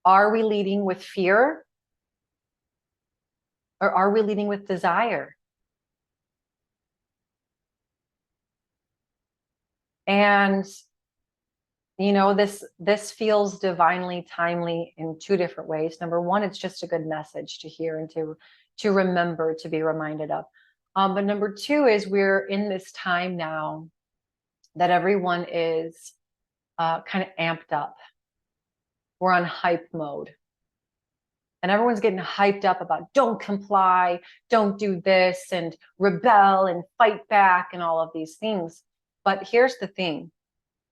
Are we leading with fear? Or are we leading with desire? And you know, this feels divinely timely in two different ways. Number one, it's just a good message to hear and to remember, to be reminded of. But number two is we're in this time now that everyone is kind of amped up. We're on hype mode. And everyone's getting hyped up about don't comply, don't do this, and rebel and fight back and all of these things. But here's the thing.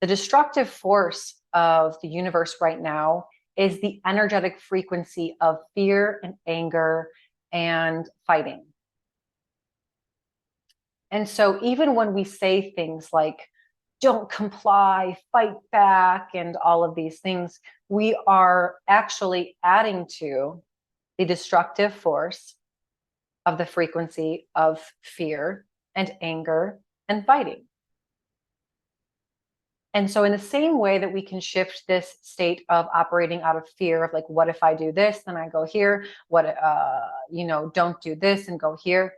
The destructive force of the universe right now is the energetic frequency of fear and anger and fighting. And so even when we say things like, don't comply, fight back, and all of these things, we are actually adding to the destructive force of the frequency of fear and anger and fighting. And so in the same way that we can shift this state of operating out of fear of like, what if I do this, then I go here, what, don't do this and go here.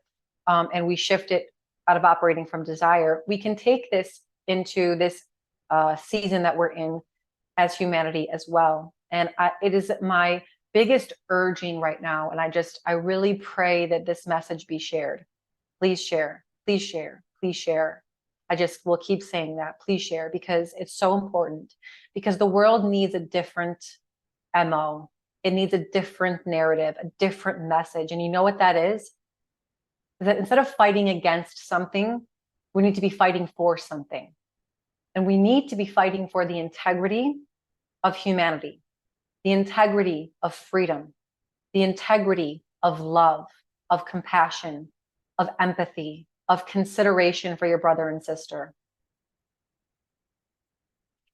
And we shift it out of operating from desire. We can take this into this season that we're in as humanity as well. And it is my biggest urging right now. And I really pray that this message be shared. Please share, please share, please share. I just will keep saying that, please share, because it's so important, because the world needs a different MO. It needs a different narrative, a different message. And you know what that is? That instead of fighting against something, we need to be fighting for something. And we need to be fighting for the integrity of humanity, the integrity of freedom, the integrity of love, of compassion, of empathy, of consideration for your brother and sister.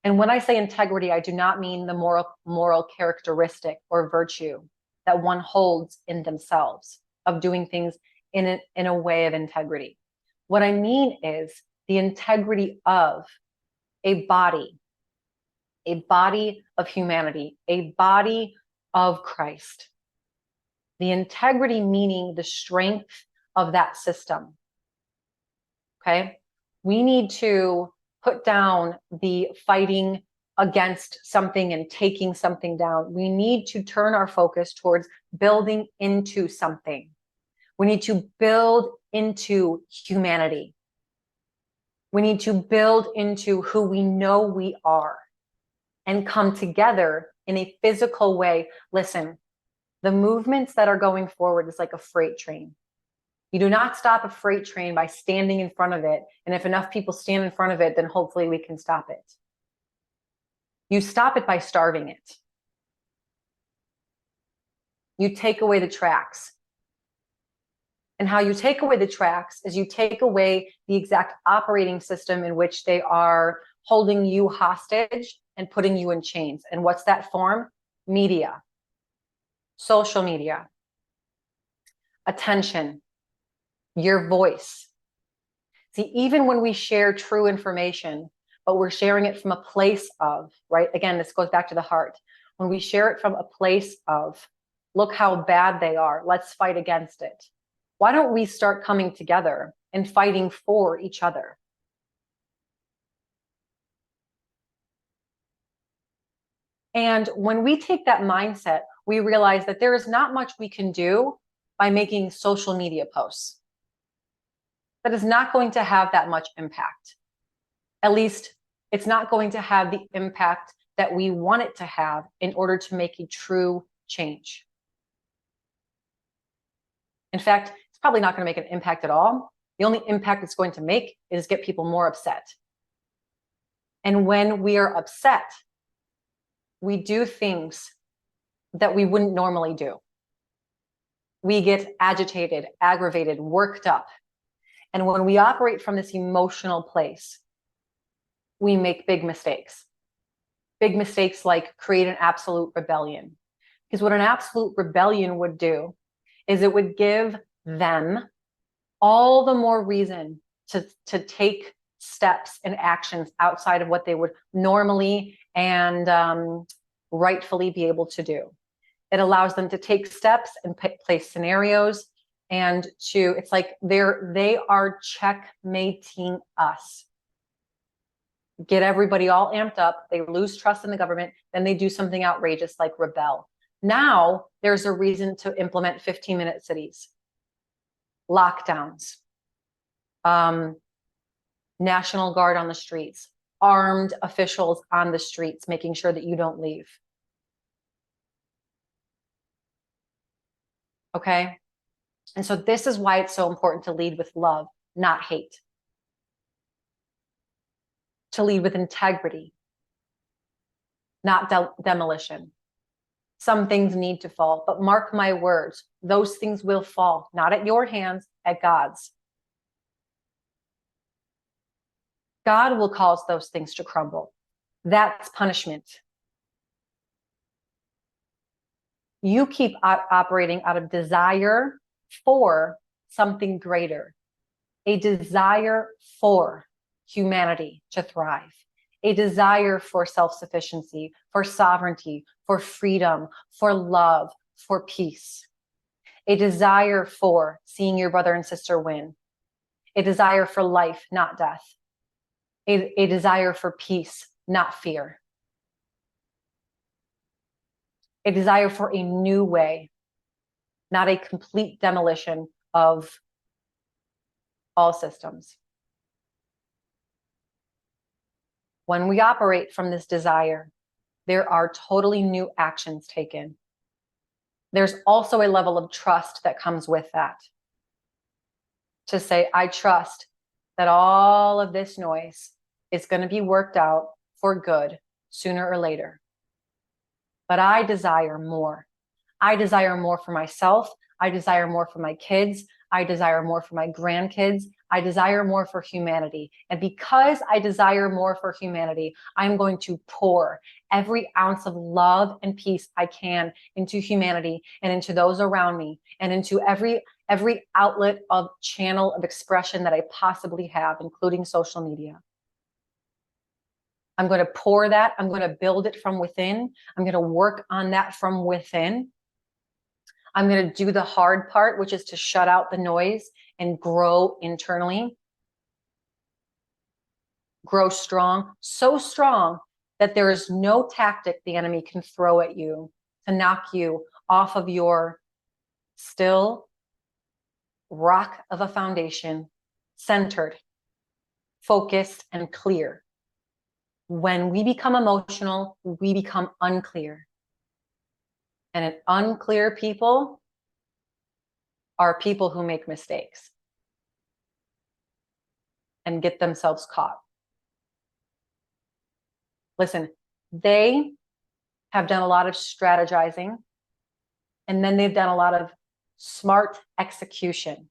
And when I say integrity, I do not mean the moral characteristic or virtue that one holds in themselves of doing things in a way of integrity. What I mean is the integrity of a body of humanity, a body of Christ. The integrity meaning the strength of that system. Okay, we need to put down the fighting against something and taking something down. We need to turn our focus towards building into something. We need to build into humanity. We need to build into who we know we are and come together in a physical way. Listen, the movements that are going forward is like a freight train. You do not stop a freight train by standing in front of it. And if enough people stand in front of it, then hopefully we can stop it. You stop it by starving it. You take away the tracks. And how you take away the tracks is you take away the exact operating system in which they are holding you hostage and putting you in chains. And what's that form? Media, social media, attention, your voice. See, even when we share true information, but we're sharing it from a place of, right? Again, this goes back to the heart. When we share it from a place of, look how bad they are, let's fight against it. Why don't we start coming together and fighting for each other? And when we take that mindset, we realize that there is not much we can do by making social media posts. That is not going to have that much impact. At least it's not going to have the impact that we want it to have in order to make a true change. In fact, it's probably not going to make an impact at all. The only impact it's going to make is get people more upset. And when we are upset, we do things that we wouldn't normally do. We get agitated, aggravated, worked up. And when we operate from this emotional place, we make big mistakes. Big mistakes like create an absolute rebellion. Because what an absolute rebellion would do is it would give them all the more reason to take steps and actions outside of what they would normally and rightfully be able to do. It allows them to take steps and place scenarios, and it's like they are checkmating us. Get everybody all amped up. They lose trust in the government. Then they do something outrageous like rebel. Now there's a reason to implement 15-minute cities, lockdowns, National Guard on the streets, armed officials on the streets, making sure that you don't leave. Okay? And so this is why it's so important to lead with love, not hate. To lead with integrity, not demolition. Some things need to fall, but mark my words, those things will fall, not at your hands, at God's. God will cause those things to crumble. That's punishment. You keep operating out of desire for something greater, a desire for humanity to thrive, a desire for self-sufficiency, for sovereignty, for freedom, for love, for peace, a desire for seeing your brother and sister win, a desire for life, not death, a desire for peace, not fear, a desire for a new way, not a complete demolition of all systems. When we operate from this desire, there are totally new actions taken. There's also a level of trust that comes with that. To say, I trust that all of this noise is going to be worked out for good sooner or later. But I desire more. I desire more for myself. I desire more for my kids. I desire more for my grandkids. I desire more for humanity. And because I desire more for humanity, I'm going to pour every ounce of love and peace I can into humanity and into those around me and into every outlet of channel of expression that I possibly have, including social media. I'm going to pour that. I'm going to build it from within. I'm going to work on that from within. I'm going to do the hard part, which is to shut out the noise and grow internally. Grow strong, so strong that there is no tactic the enemy can throw at you to knock you off of your still rock of a foundation, centered, focused, and clear. When we become emotional, we become unclear. And unclear people are people who make mistakes and get themselves caught. Listen, they have done a lot of strategizing, and then they've done a lot of smart execution.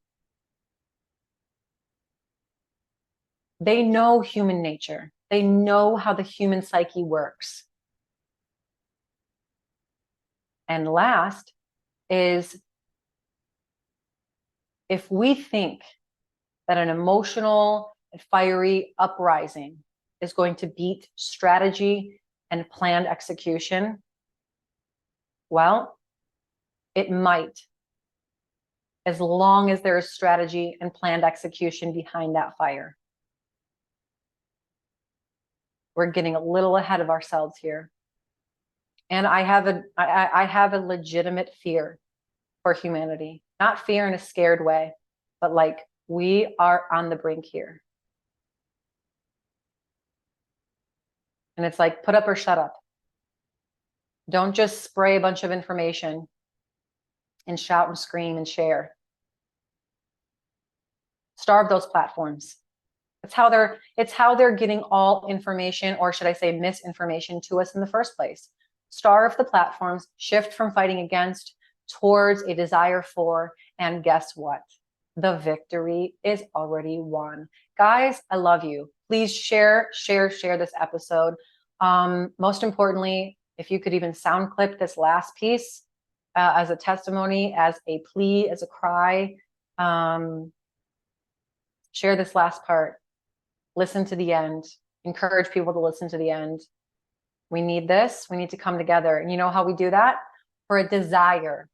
They know human nature. They know how the human psyche works. And last is, if we think that an emotional and fiery uprising is going to beat strategy and planned execution, well, it might, as long as there is strategy and planned execution behind that fire. We're getting a little ahead of ourselves here. And I have a legitimate fear for humanity, not fear in a scared way, but like, we are on the brink here. And it's like, put up or shut up. Don't just spray a bunch of information and shout and scream and share. Starve those platforms. It's how they're getting all information, or should I say misinformation, to us in the first place. Starve the platforms, shift from fighting against towards a desire for, and guess what? The victory is already won. Guys, I love you. Please share this episode. Most importantly, if you could even sound clip this last piece as a testimony, as a plea, as a cry, share this last part. Listen to the end. Encourage people to listen to the end. We need this. We need to come together. And you know how we do that? For a desire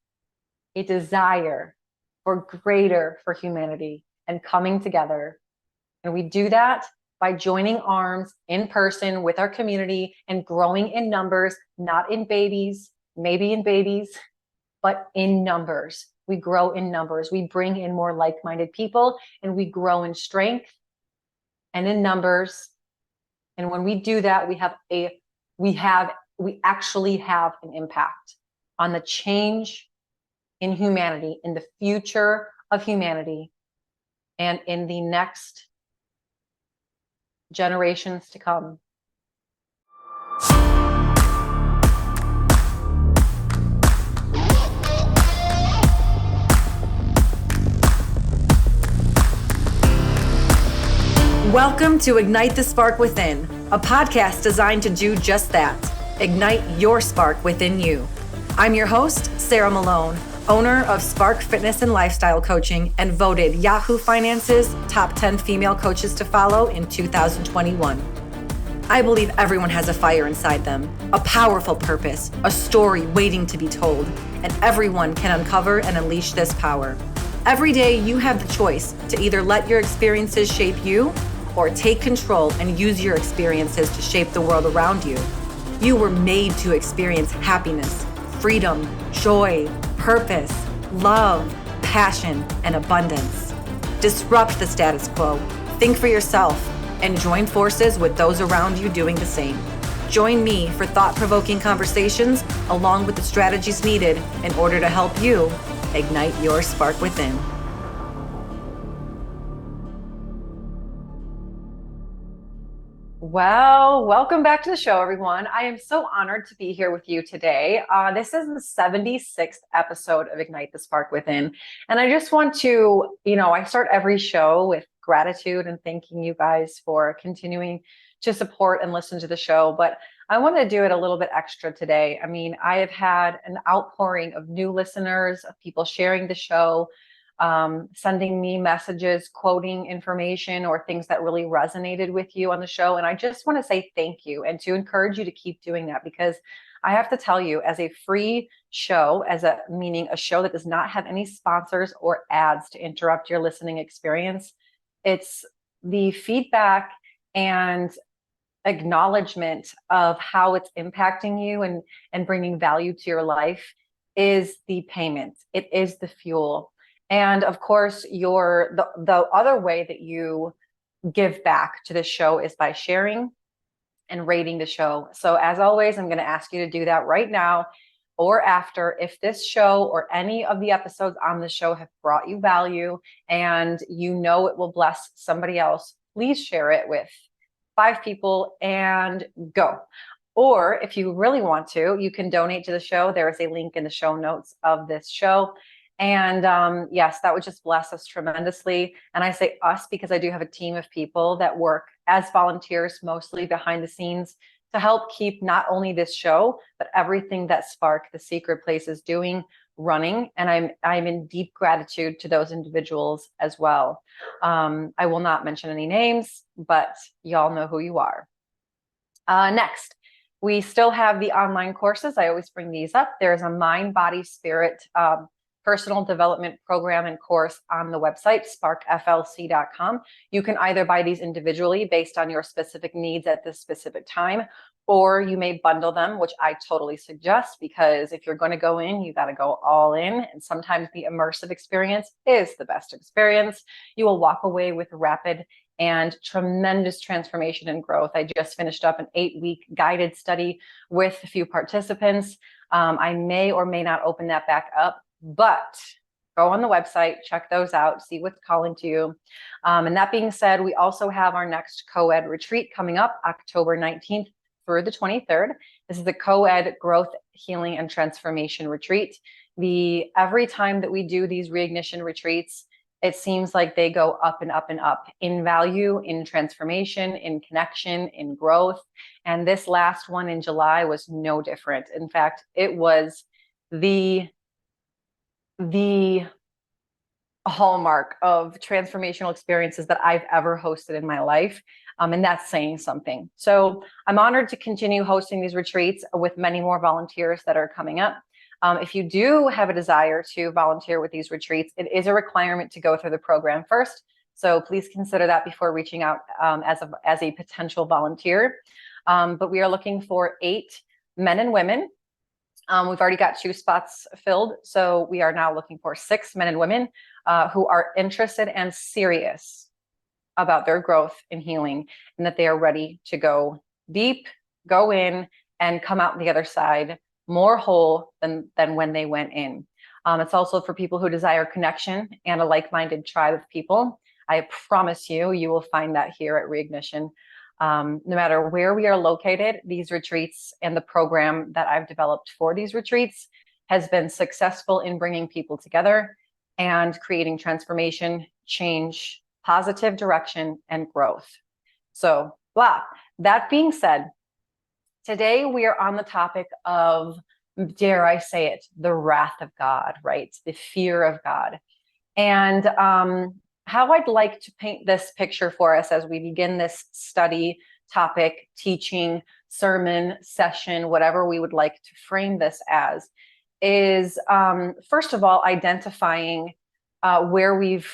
for greater for humanity and coming together. And we do that by joining arms in person with our community and growing in numbers, not in babies, maybe in babies, but in numbers. We grow in numbers. We bring in more like-minded people, and we grow in strength and in numbers. And when we do that, we actually have an impact on the change in humanity, in the future of humanity, and in the next generations to come. Welcome to Ignite the Spark Within, a podcast designed to do just that, ignite your spark within you. I'm your host, Sarah Malone, owner of Spark Fitness and Lifestyle Coaching and voted Yahoo Finance's top 10 female coaches to follow in 2021. I believe everyone has a fire inside them, a powerful purpose, a story waiting to be told, and everyone can uncover and unleash this power. Every day you have the choice to either let your experiences shape you or take control and use your experiences to shape the world around you. You were made to experience happiness, freedom, joy, purpose, love, passion, and abundance. Disrupt the status quo, think for yourself, and join forces with those around you doing the same. Join me for thought-provoking conversations along with the strategies needed in order to help you ignite your spark within. Well, welcome back to the show, everyone. I am so honored to be here with you today. This is the 76th episode of Ignite the Spark Within. And I just want to, I start every show with gratitude and thanking you guys for continuing to support and listen to the show. But I want to do it a little bit extra today. I mean, I have had an outpouring of new listeners, of people sharing the show, sending me messages, quoting information or things that really resonated with you on the show. And I just want to say thank you and to encourage you to keep doing that, because I have to tell you, as a free show, meaning a show that does not have any sponsors or ads to interrupt your listening experience, it's the feedback and acknowledgement of how it's impacting you and bringing value to your life is the payment. It is the fuel. And of course, the other way that you give back to the show is by sharing and rating the show. So as always, I'm going to ask you to do that right now or after. If this show or any of the episodes on the show have brought you value and you know it will bless somebody else, please share it with 5 people and go. Or if you really want to, you can donate to the show. There is a link in the show notes of this show. And yes, that would just bless us tremendously. And I say us because I do have a team of people that work as volunteers, mostly behind the scenes, to help keep not only this show, but everything that Spark, the Secret Place, is doing running. And I'm in deep gratitude to those individuals as well. I will not mention any names, but y'all know who you are. Next, we still have the online courses. I always bring these up. There's a mind, body, spirit personal development program and course on the website, sparkflc.com. You can either buy these individually based on your specific needs at this specific time, or you may bundle them, which I totally suggest, because if you're going to go in, you got to go all in. And sometimes the immersive experience is the best experience. You will walk away with rapid and tremendous transformation and growth. I just finished up an 8-week guided study with a few participants. I may or may not open that back up, but go on the website, check those out, see what's calling to you. And that being said, we also have our next co-ed retreat coming up October 19th through the 23rd. This is the co-ed growth, healing, and transformation retreat. Every time that we do these reignition retreats, it seems like they go up and up and up in value, in transformation, in connection, in growth. And this last one in July was no different. In fact, it was the hallmark of transformational experiences that I've ever hosted in my life. And that's saying something. So I'm honored to continue hosting these retreats with many more volunteers that are coming up. If you do have a desire to volunteer with these retreats, it is a requirement to go through the program first. So please consider that before reaching out as a potential volunteer. But we are looking for 8 men and women. We've already got 2 spots filled. So we are now looking for 6 men and women who are interested and serious about their growth and healing, and that they are ready to go deep, go in, and come out the other side more whole than when they went in. It's also for people who desire connection and a like-minded tribe of people. I promise you, you will find that here at Reignition. No matter where we are located, these retreats and the program that I've developed for these retreats has been successful in bringing people together and creating transformation, change, positive direction, and growth. So, that being said, today we are on the topic of, dare I say it, the wrath of God, right? The fear of God. And how I'd like to paint this picture for us as we begin this study, topic, teaching, sermon, session, whatever we would like to frame this as, is first of all, identifying where we've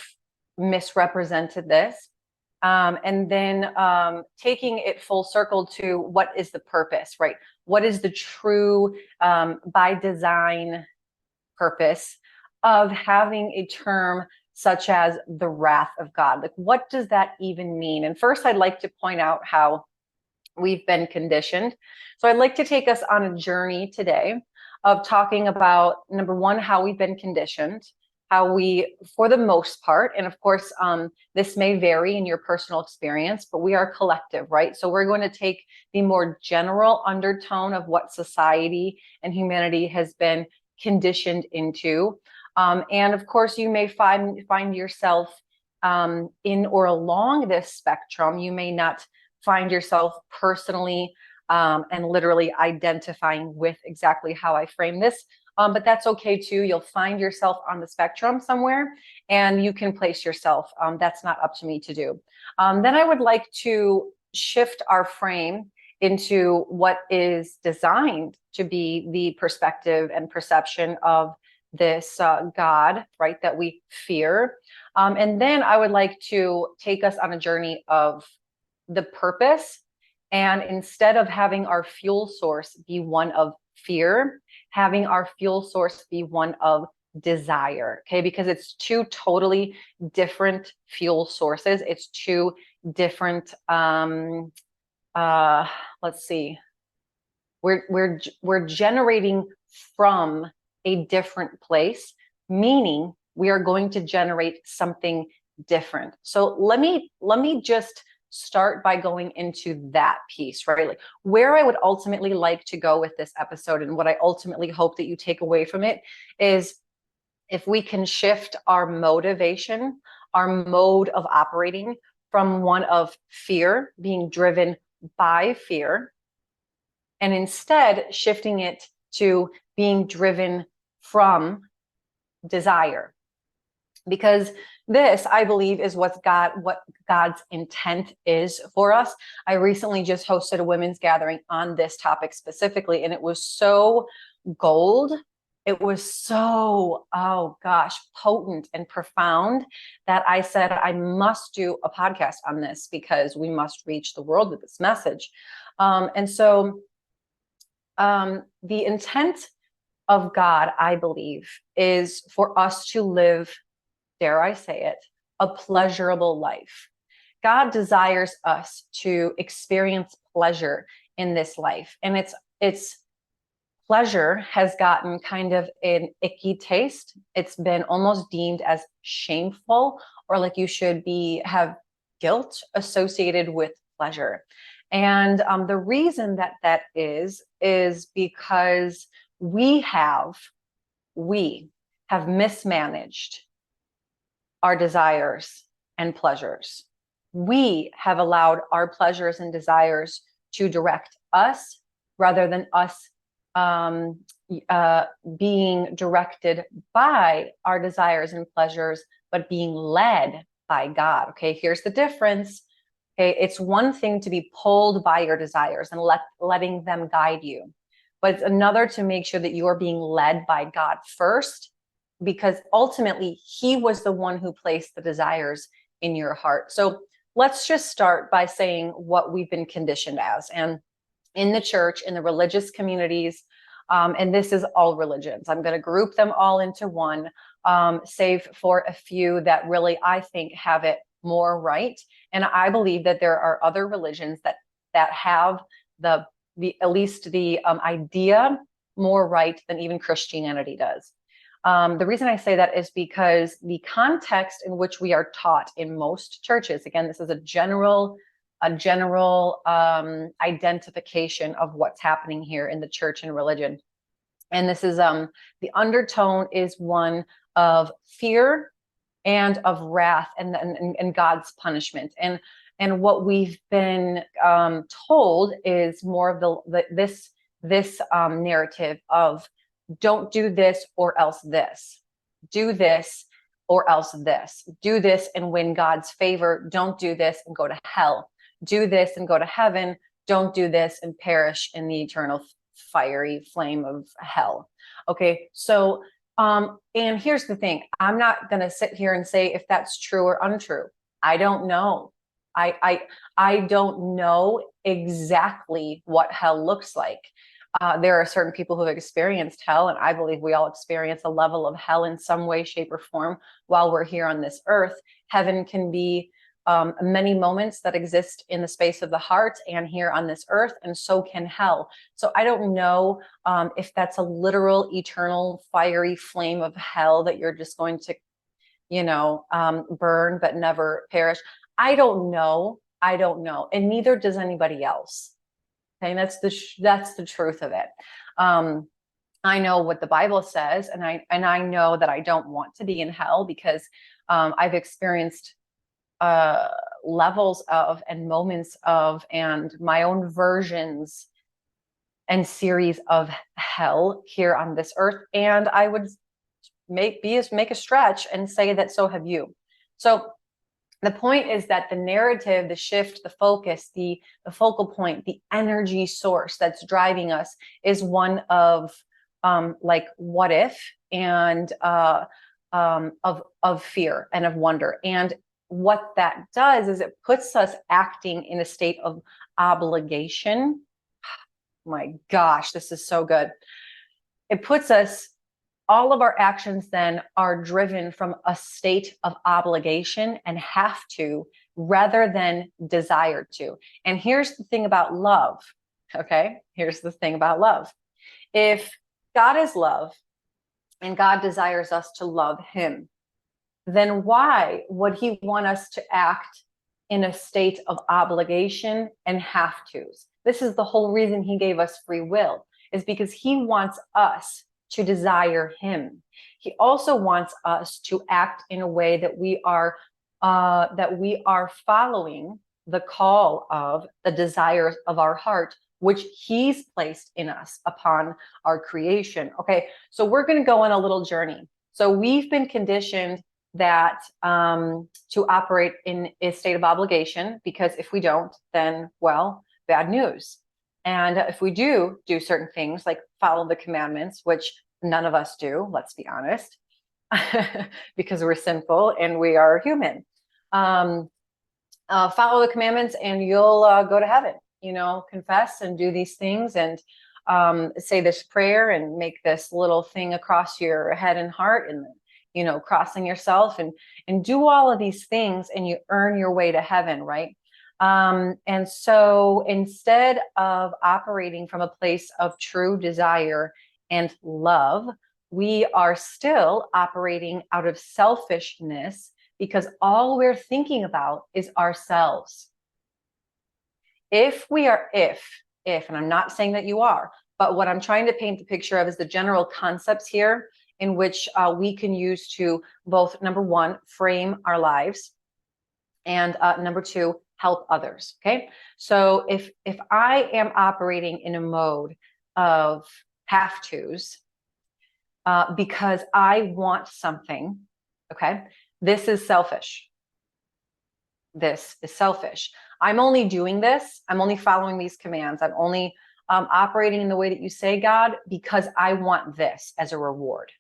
misrepresented this, and then taking it full circle to what is the purpose, right? What is the true, by design purpose of having a term such as the wrath of God? Like, what does that even mean? And first, I'd like to point out how we've been conditioned. So I'd like to take us on a journey today of talking about, number one, how we've been conditioned, how we, for the most part, and of course, this may vary in your personal experience, but we are collective, right? So we're going to take the more general undertone of what society and humanity has been conditioned into. And of course, you may find yourself in or along this spectrum. You may not find yourself personally and literally identifying with exactly how I frame this, but that's okay too. You'll find yourself on the spectrum somewhere, and you can place yourself. That's not up to me to do. Then I would like to shift our frame into what is designed to be the perspective and perception of this God, right, that we fear. And then I would like to take us on a journey of the purpose. And instead of having our fuel source be one of fear, having our fuel source be one of desire, okay? Because it's 2 totally different fuel sources. It's 2 different, let's see, we're generating from a different place, meaning we are going to generate something different. So let me just start by going into that piece, right? Like, where I would ultimately like to go with this episode, and what I ultimately hope that you take away from it, is if we can shift our motivation, our mode of operating from one of fear, being driven by fear, and instead shifting it to being driven from desire. Because this, I believe, is what God's intent is for us. I recently just hosted a women's gathering on this topic specifically, and it was so gold. It was so, oh gosh, potent and profound that I said, I must do a podcast on this because we must reach the world with this message. And so the intent of God, I believe, is for us to live, dare I say it, a pleasurable life. God desires us to experience pleasure in this life. And it's pleasure has gotten kind of an icky taste. It's been almost deemed as shameful, or like you should have guilt associated with pleasure. And the reason that is because we have mismanaged our desires and pleasures. We have allowed our pleasures and desires to direct us rather than us being directed by our desires and pleasures, but being led by God. Okay, here's the difference. Okay, it's one thing to be pulled by your desires and letting them guide you, but it's another to make sure that you are being led by God first, because ultimately He was the one who placed the desires in your heart. So let's just start by saying what we've been conditioned as. And in the church, in the religious communities, and this is all religions. I'm going to group them all into one, save for a few that really I think have it more right. And I believe that there are other religions that have the at least the idea more right than even Christianity does. The reason I say that is because the context in which we are taught in most churches, again, this is a general identification of what's happening here in the church and religion. And this is the undertone is one of fear and of wrath and God's punishment. And what we've been told is more of this narrative of don't do this or else this. Do this or else this. Do this and win God's favor. Don't do this and go to hell. Do this and go to heaven. Don't do this and perish in the eternal fiery flame of hell. Okay, so and here's the thing. I'm not going to sit here and say if that's true or untrue. I don't know. I don't know exactly what hell looks like. There are certain people who have experienced hell, and I believe we all experience a level of hell in some way, shape, or form while we're here on this earth. Heaven can be many moments that exist in the space of the heart and here on this earth, and so can hell. So I don't know if that's a literal, eternal, fiery flame of hell that you're just going to, burn but never perish. I don't know. I don't know, and neither does anybody else. Okay, that's the truth of it. I know what the Bible says, and I know that I don't want to be in hell because I've experienced levels of and moments of and my own versions and series of hell here on this earth, and I would make a stretch and say that so have you. So the point is that the narrative, the shift, the focus, the focal point, the energy source that's driving us is one of like what if and of fear and of wonder. And what that does is it puts us acting in a state of obligation. My gosh, this is so good. It puts us, all of our actions then are driven from a state of obligation and have to rather than desire to. And here's the thing about love. Okay, here's the thing about love. If God is love and God desires us to love him, then why would he want us to act in a state of obligation and have tos? This is the whole reason he gave us free will, is because he wants us to desire him. He also wants us to act in a way that we are following the call of the desires of our heart, which he's placed in us upon our creation. Okay, so we're going to go on a little journey. So we've been conditioned that to operate in a state of obligation, because if we don't, then, well, bad news. And if we do certain things like follow the commandments, which none of us do, let's be honest, because we're sinful and we are human. Follow the commandments and you'll go to heaven, confess and do these things and say this prayer and make this little thing across your head and heart and crossing yourself and do all of these things and you earn your way to heaven, right? And so instead of operating from a place of true desire and love, we are still operating out of selfishness because all we're thinking about is ourselves. If, and I'm not saying that you are, but what I'm trying to paint the picture of is the general concepts here in which we can use to both, number one, frame our lives, and number two, help others. Okay, so if I am operating in a mode of have tos because I want something, okay, this is selfish. this is selfish. I'm only doing this. I'm only following these commands. I'm only operating in the way that you say, God, because I want this as a reward,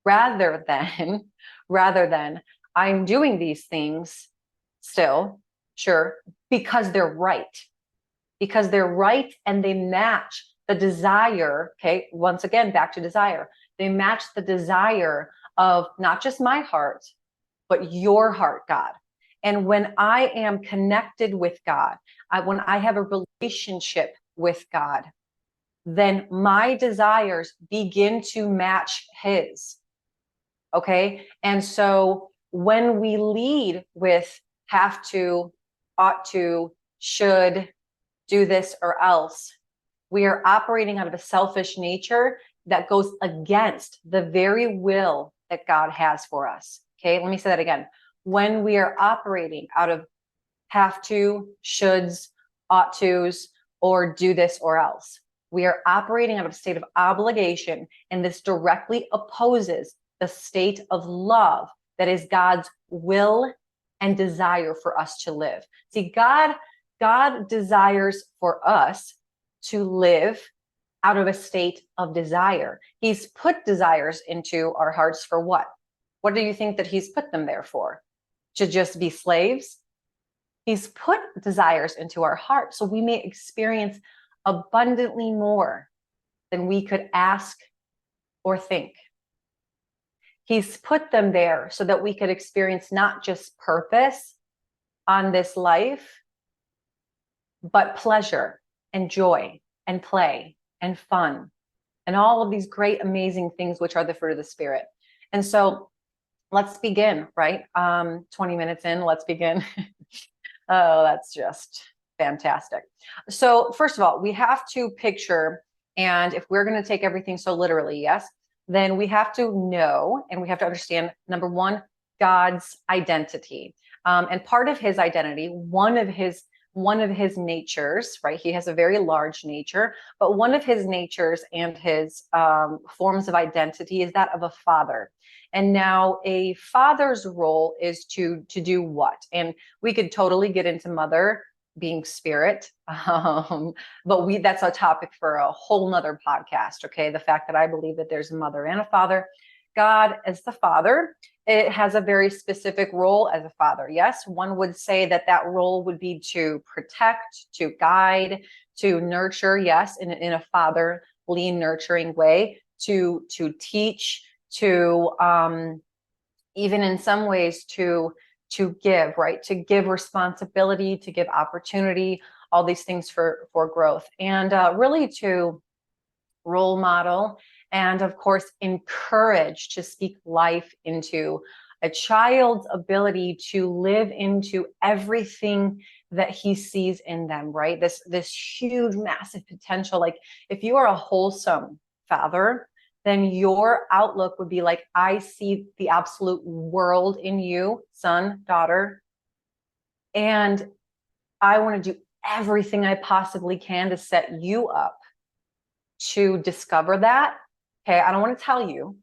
rather than, rather than I'm doing these things still, sure, because they're right, and they match the desire. Okay, once again, back to desire. They match the desire of not just my heart, but your heart, God. And when I am connected with God, when I have a relationship with God, then my desires begin to match his. Okay. And so when we lead with have to, ought to, should, do this or else, we are operating out of a selfish nature that goes against the very will that God has for us. Okay. Let me say that again. When we are operating out of have to, shoulds, ought tos, or do this or else, we are operating out of a state of obligation, and this directly opposes the state of love that is God's will and desire for us to live. See, God desires for us to live out of a state of desire. He's put desires into our hearts for what? What do you think that he's put them there for? To just be slaves? He's put desires into our heart so we may experience abundantly more than we could ask or think. He's put them there so that we could experience not just purpose on this life, but pleasure and joy and play and fun and all of these great, amazing things, which are the fruit of the Spirit. And so let's begin, right? 20 minutes in, let's begin. Oh, that's just fantastic. So first of all, we have to picture, and if we're going to take everything so literally, yes, then we have to know and we have to understand, number one, God's identity. And part of his identity, one of his natures, right? He has a very large nature, but one of his natures and his forms of identity is that of a father. And now a father's role is to do what? And we could totally get into mother being spirit, but that's a topic for a whole nother podcast. Okay, the fact that I believe that there's a mother and a father. God as the father, it has a very specific role as a father. Yes, one would say that that role would be to protect, to guide, to nurture. Yes, in a fatherly nurturing way, to teach, to even in some ways to give, right? To give responsibility, to give opportunity, all these things for growth, and really to role model, and of course, encourage, to speak life into a child's ability to live into everything that he sees in them, right? This huge, massive potential. Like if you are a wholesome father, then your outlook would be like, I see the absolute world in you, son, daughter, and I want to do everything I possibly can to set you up to discover that. Okay, I don't want to tell you.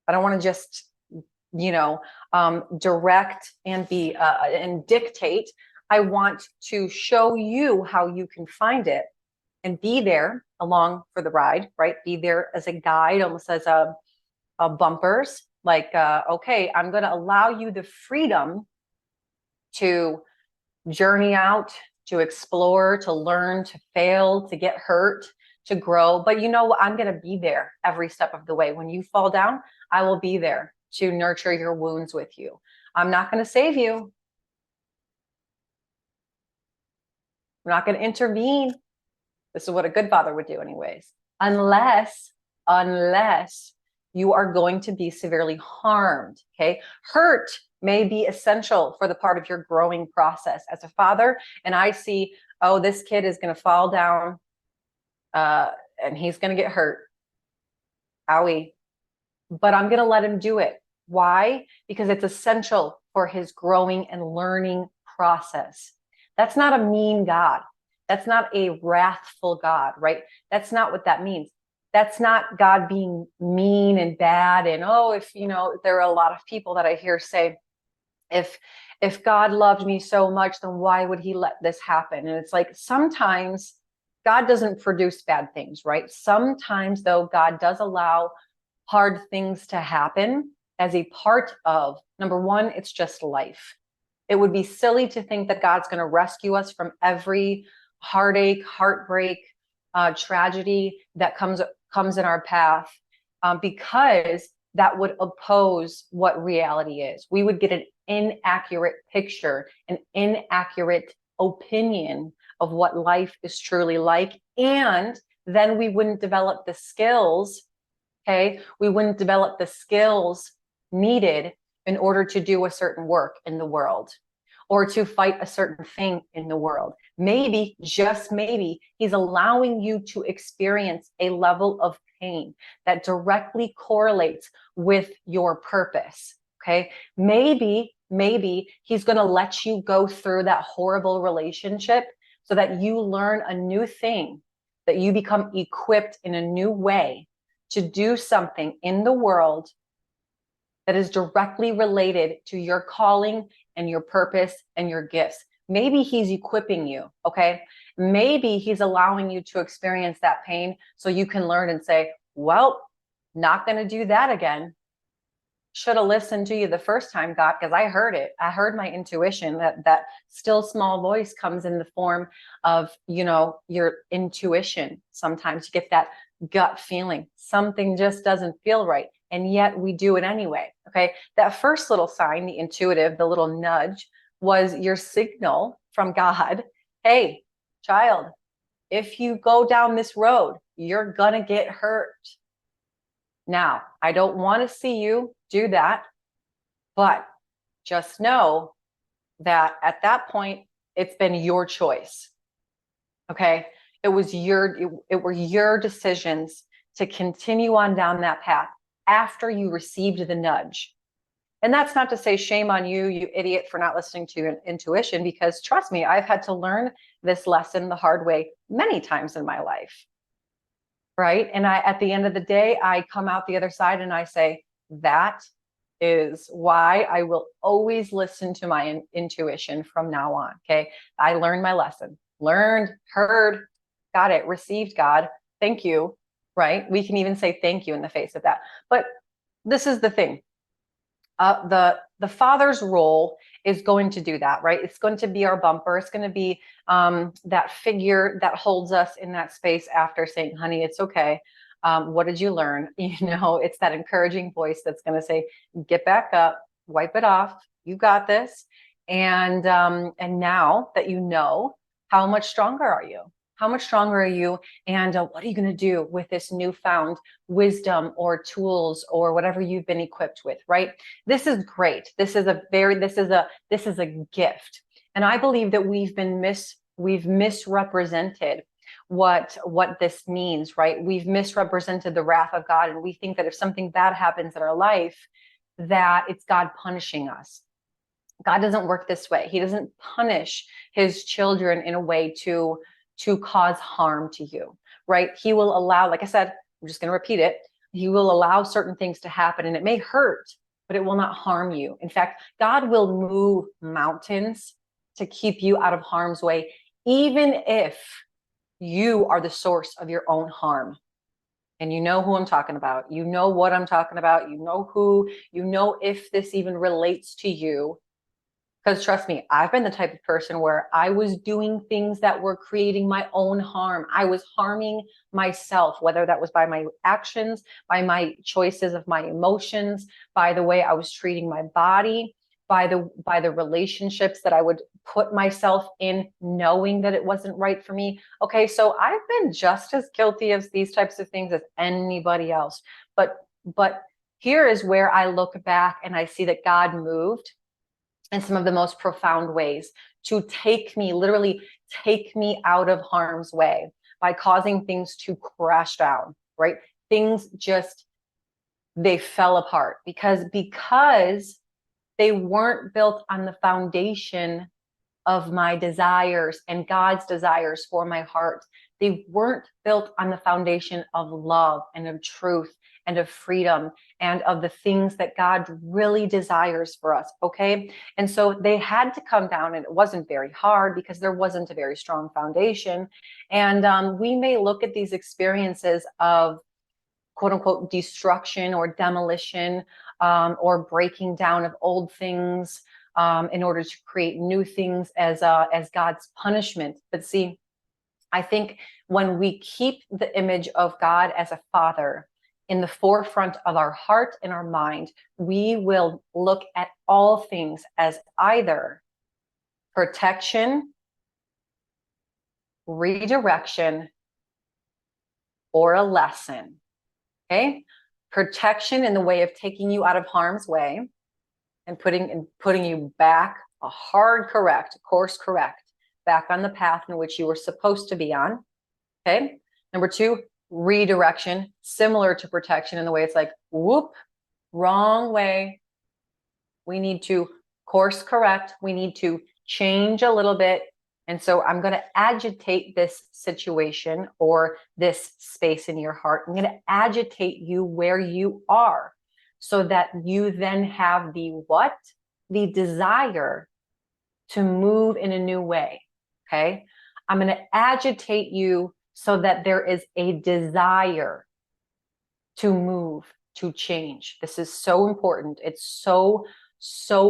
I don't want to just, direct and be and dictate. I want to show you how you can find it and be there along for the ride, right? Be there as a guide, almost as a bumpers. Like, okay, I'm going to allow you the freedom to journey out, to explore, to learn, to fail, to get hurt, to grow. But you know what? I'm going to be there every step of the way. When you fall down, I will be there to nurture your wounds with you. I'm not going to save you. I'm not going to intervene. This is what a good father would do anyways. Unless you are going to be severely harmed, okay? Hurt may be essential for the part of your growing process as a father. And I see, oh, this kid is going to fall down and he's going to get hurt. Owie. But I'm going to let him do it. Why? Because it's essential for his growing and learning process. That's not a mean God. That's not a wrathful God, right? That's not what that means. That's not God being mean and bad. And, oh, if, there are a lot of people that I hear say, if if God loved me so much, then why would he let this happen? And it's like, sometimes God doesn't produce bad things, right? Sometimes though, God does allow hard things to happen as a part of, number one, it's just life. It would be silly to think that God's going to rescue us from every heartache, heartbreak, tragedy that comes in our path, because that would oppose what reality is. We would get an inaccurate picture, an inaccurate opinion of what life is truly like, and then we wouldn't develop the skills. Okay, we wouldn't develop the skills needed in order to do a certain work in the world or to fight a certain thing in the world. Maybe, just maybe, he's allowing you to experience a level of pain that directly correlates with your purpose. Okay, maybe he's going to let you go through that horrible relationship so that you learn a new thing, that you become equipped in a new way to do something in the world that is directly related to your calling and your purpose and your gifts. Maybe he's equipping you, okay? Maybe he's allowing you to experience that pain so you can learn and say, well, not going to do that again. Should have listened to you the first time, God, because I heard it. I heard my intuition. That still small voice comes in the form of, your intuition. Sometimes you get that gut feeling. Something just doesn't feel right. And yet we do it anyway. Okay. That first little sign, the intuitive, the little nudge, was your signal from God. Hey, child, if you go down this road, you're going to get hurt. Now, I don't want to see you do that, but just know that at that point, it's been your choice. Okay. It were your decisions to continue on down that path after you received the nudge. And that's not to say shame on you, you idiot, for not listening to your intuition, because trust me, I've had to learn this lesson the hard way many times in my life. Right. And at the end of the day, I come out the other side and I say, that is why I will always listen to my intuition from now on. Okay. I learned my lesson, learned, heard, got it, received, God. Thank you. Right. We can even say thank you in the face of that. But this is the thing. The father's role is going to do that, right? It's going to be our bumper. It's going to be that figure that holds us in that space after saying, honey, it's okay. What did you learn? It's that encouraging voice that's going to say, get back up, wipe it off. You got this. And now that you know, how much stronger are you? How much stronger are you? And what are you going to do with this newfound wisdom or tools or whatever you've been equipped with, right? This is great. This is a gift. And I believe that we've misrepresented what this means, right? We've misrepresented the wrath of God. And we think that if something bad happens in our life, that it's God punishing us. God doesn't work this way. He doesn't punish his children in a way to cause harm to you, right? He will allow, like I said, I'm just going to repeat it. He will allow certain things to happen, and it may hurt, but it will not harm you. In fact, God will move mountains to keep you out of harm's way, even if you are the source of your own harm. And you know who I'm talking about. You know what I'm talking about. You know if this even relates to you. Because trust me, I've been the type of person where I was doing things that were creating my own harm. I was harming myself, whether that was by my actions, by my choices of my emotions, by the way I was treating my body, by the relationships that I would put myself in, knowing that it wasn't right for me. Okay, so I've been just as guilty of these types of things as anybody else. But here is where I look back and I see that God moved in some of the most profound ways to literally take me out of harm's way by causing things to crash down, right? Things they fell apart because they weren't built on the foundation of my desires and God's desires for my heart. They weren't built on the foundation of love and of truth and of freedom and of the things that God really desires for us. Okay. And so they had to come down, and it wasn't very hard because there wasn't a very strong foundation. And we may look at these experiences of quote unquote destruction or demolition, or breaking down of old things, in order to create new things as God's punishment. But see, I think when we keep the image of God as a father in the forefront of our heart and our mind, we will look at all things as either protection, redirection, or a lesson. Okay? Protection in the way of taking you out of harm's way and putting you back, a hard correct, course correct, back on the path in which you were supposed to be on. Okay. Number two, redirection, similar to protection in the way it's like, whoop, wrong way. We need to course correct. We need to change a little bit. And so I'm going to agitate this situation or this space in your heart. I'm going to agitate you where you are so that you then have the what? The desire to move in a new way. Okay. I'm going to agitate you so that there is a desire to move, to change. This is so important. It's so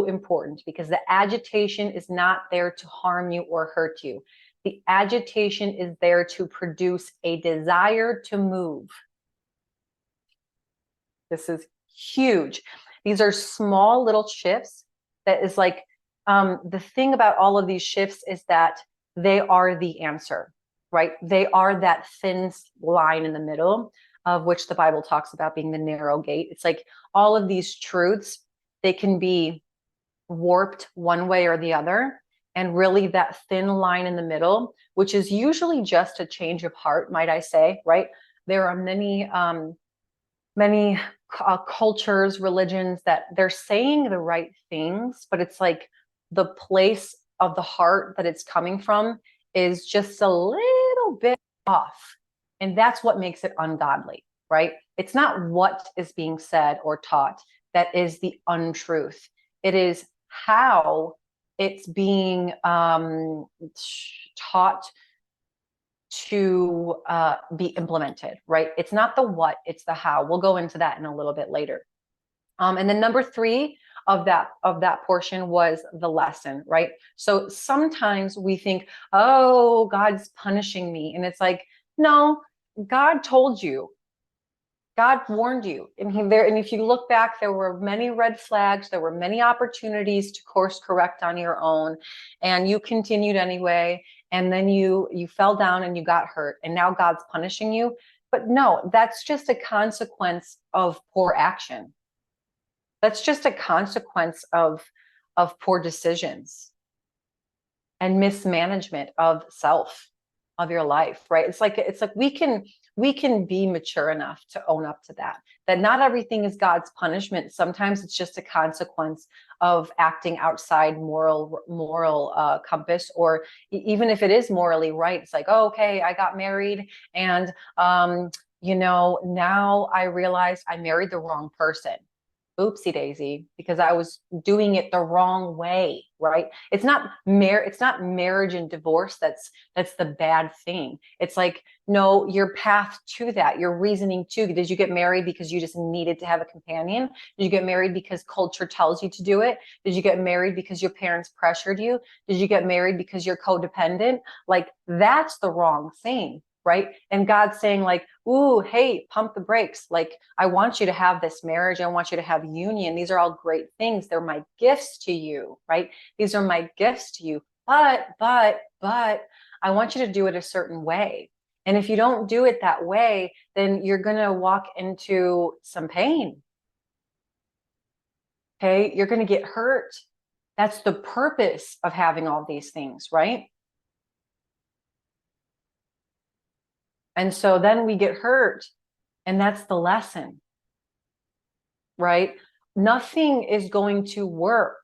important because the agitation is not there to harm you or hurt you. The agitation is there to produce a desire to move. This is huge. These are small little shifts. That is like, the thing about all of these shifts is that they are the answer, right? They are that thin line in the middle of which the Bible talks about being the narrow gate. It's like all of these truths, they can be warped one way or the other. And really that thin line in the middle, which is usually just a change of heart, might I say, right? There are many cultures, religions that they're saying the right things, but it's like the place of the heart that it's coming from is just a little bit off. And that's what makes it ungodly, right? It's not what is being said or taught that is the untruth. It is how it's being taught to be implemented, right? It's not the what, it's the how. We'll go into that in a little bit later. And then number three of that portion was the lesson, right? So sometimes we think, oh, God's punishing me. And it's like, no, God told you. God warned you. And if you look back, there were many red flags. There were many opportunities to course correct on your own. And you continued anyway. And then you fell down and you got hurt. And now God's punishing you. But no, that's just a consequence of poor action. That's just a consequence of poor decisions and mismanagement of self, of your life, right? It's like we can be mature enough to own up to that not everything is God's punishment. Sometimes it's just a consequence of acting outside moral compass, or even if it is morally right, it's like, oh, okay, I got married and now I realize I married the wrong person. Oopsie daisy, because I was doing it the wrong way, right? It's not marriage and divorce that's the bad thing. It's like, no, your path to that, your reasoning to, did you get married because you just needed to have a companion? Did you get married because culture tells you to do it? Did you get married because your parents pressured you? Did you get married because you're codependent? Like, that's the wrong thing. Right. And God's saying like, ooh, hey, pump the brakes. Like, I want you to have this marriage. I want you to have union. These are all great things. They're my gifts to you. Right. These are my gifts to you. But I want you to do it a certain way. And if you don't do it that way, then you're going to walk into some pain. Okay. You're going to get hurt. That's the purpose of having all these things. Right. And so then we get hurt, and that's the lesson, right? Nothing is going to work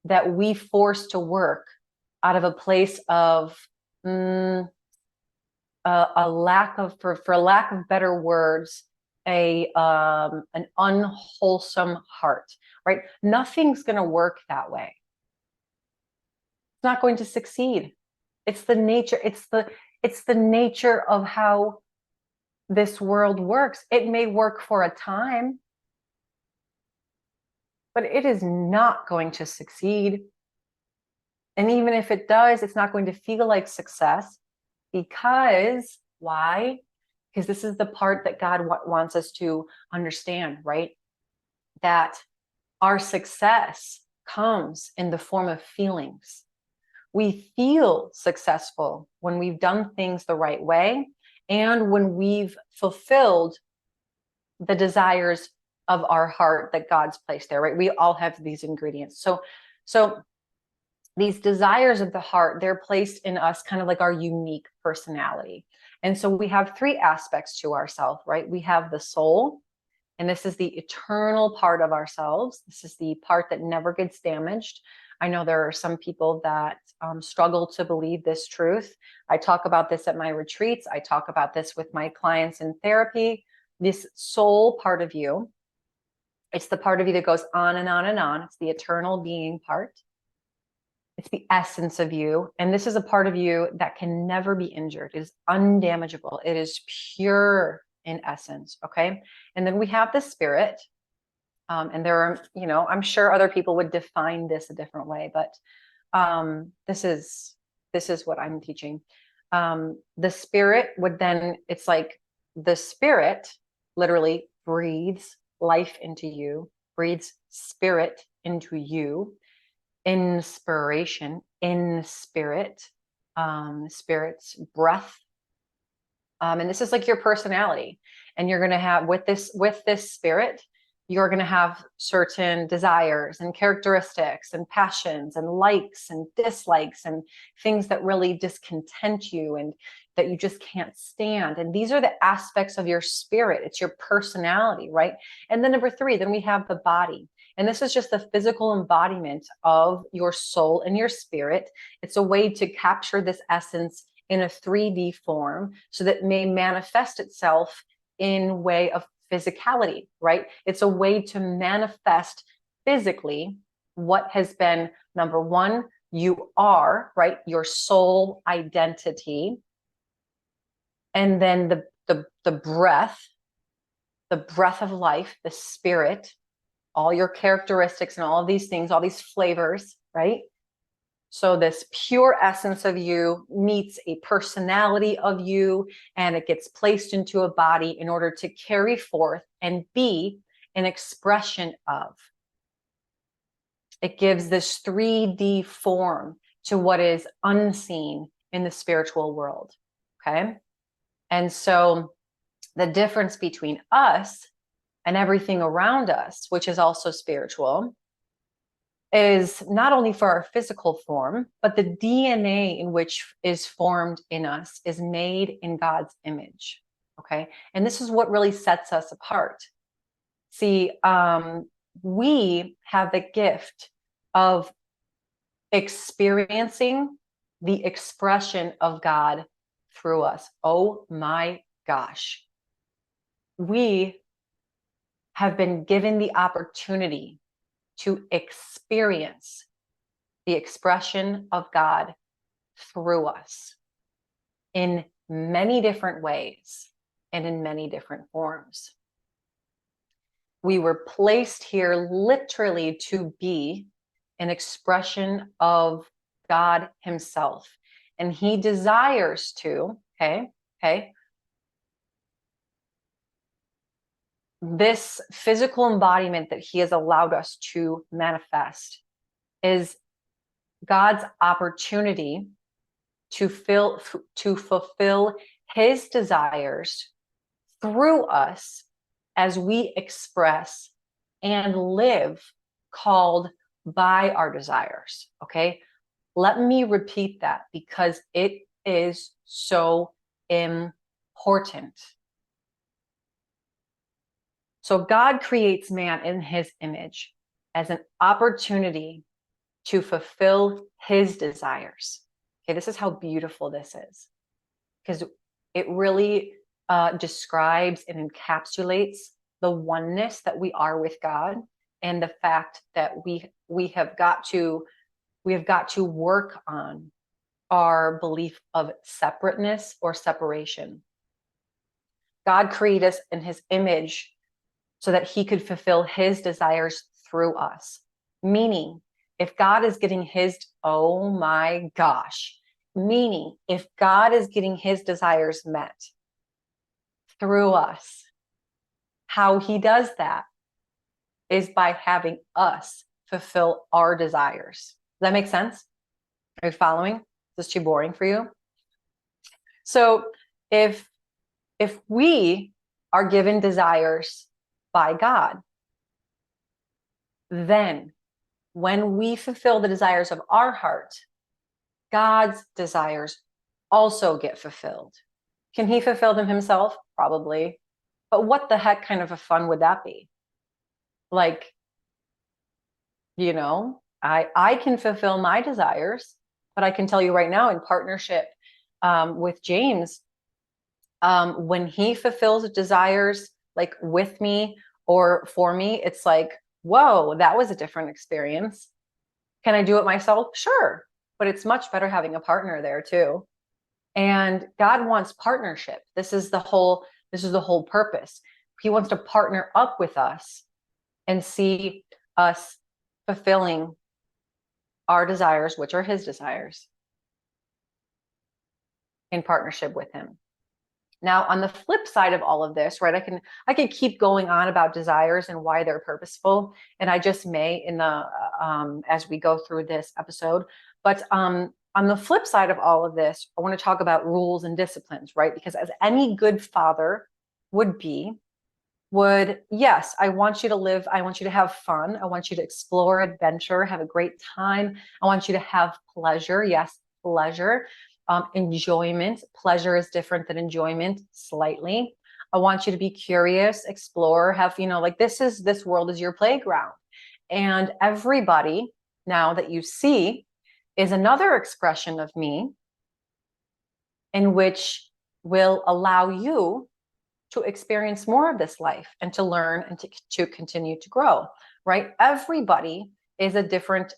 that we force to work out of a place of a lack of, for lack of better words, an unwholesome heart, right? Nothing's going to work that way. It's not going to succeed. It's the nature. It's the nature of how this world works. It may work for a time, but it is not going to succeed. And even if it does, it's not going to feel like success. Because why? Because this is the part that God wants us to understand, right? That our success comes in the form of feelings. We feel successful when we've done things the right way and when we've fulfilled the desires of our heart that God's placed there, right? We all have these ingredients. So these desires of the heart, they're placed in us kind of like our unique personality. And so we have three aspects to ourselves, right? We have the soul, and this is the eternal part of ourselves. This is the part that never gets damaged. I know there are some people that struggle to believe this truth. I talk about this at my retreats. I talk about this with my clients in therapy. This soul part of you, it's the part of you that goes on and on and on. It's the eternal being part. It's the essence of you. And this is a part of you that can never be injured. It is undamageable. It is pure in essence. Okay. And then we have the spirit. And there are, I'm sure other people would define this a different way, but this is what I'm teaching. The spirit would then, it's like the spirit literally breathes life into you, breathes spirit into you. Inspiration, in spirit, spirit's breath. And this is like your personality. And you're going to have with this spirit, you're going to have certain desires and characteristics and passions and likes and dislikes and things that really discontent you and that you just can't stand. And these are the aspects of your spirit. It's your personality, right? And then number three, then we have the body. And this is just the physical embodiment of your soul and your spirit. It's a way to capture this essence in a 3D form so that it may manifest itself in way of physicality, right? It's a way to manifest physically what has been, number one, you are, right? Your soul identity. And then the breath of life, the spirit, all your characteristics and all of these things, all these flavors, right? So this pure essence of you meets a personality of you, and it gets placed into a body in order to carry forth and be an expression of. It gives this 3D form to what is unseen in the spiritual world, okay? And so the difference between us and everything around us, which is also spiritual, is not only for our physical form, but the DNA in which is formed in us is made in God's image. Okay. And this is what really sets us apart. See, we have the gift of experiencing the expression of God through us. Oh my gosh. We have been given the opportunity to experience the expression of God through us in many different ways and in many different forms. We were placed here literally to be an expression of God himself. And he desires to, okay, this physical embodiment that he has allowed us to manifest is God's opportunity to fulfill his desires through us as we express and live called by our desires. Okay. Let me repeat that because it is so important. So God creates man in his image as an opportunity to fulfill his desires. Okay, this is how beautiful this is. Because it really describes and encapsulates the oneness that we are with God, and the fact that we have got to work on our belief of separateness or separation. God created us in his image so that he could fulfill his desires through us. Meaning, if God is getting his, oh my gosh, meaning if God is getting his desires met through us, how he does that is by having us fulfill our desires. Does that make sense? Are you following? Is this too boring for you? So if we are given desires by God, then when we fulfill the desires of our heart, God's desires also get fulfilled. Can he fulfill them himself? Probably. But what the heck kind of a fun would that be? Like, I can fulfill my desires, but I can tell you right now, in partnership with James, when he fulfills desires like with me or for me, it's like, whoa, that was a different experience. Can I do it myself? Sure. But it's much better having a partner there too. And God wants partnership. This is the whole purpose. He wants to partner up with us and see us fulfilling our desires, which are his desires, in partnership with him. Now, on the flip side of all of this, right, I can keep going on about desires and why they're purposeful, and I just may in the as we go through this episode. But on the flip side of all of this, I want to talk about rules and disciplines, right? Because as any good father yes, I want you to live, I want you to have fun, I want you to explore, adventure, have a great time. I want you to have pleasure. Yes, pleasure. Enjoyment. Pleasure is different than enjoyment slightly. I want you to be curious, explore, have, like this world is your playground. And everybody now that you see is another expression of me, in which will allow you to experience more of this life and to learn and to continue to grow, right? Everybody is a different,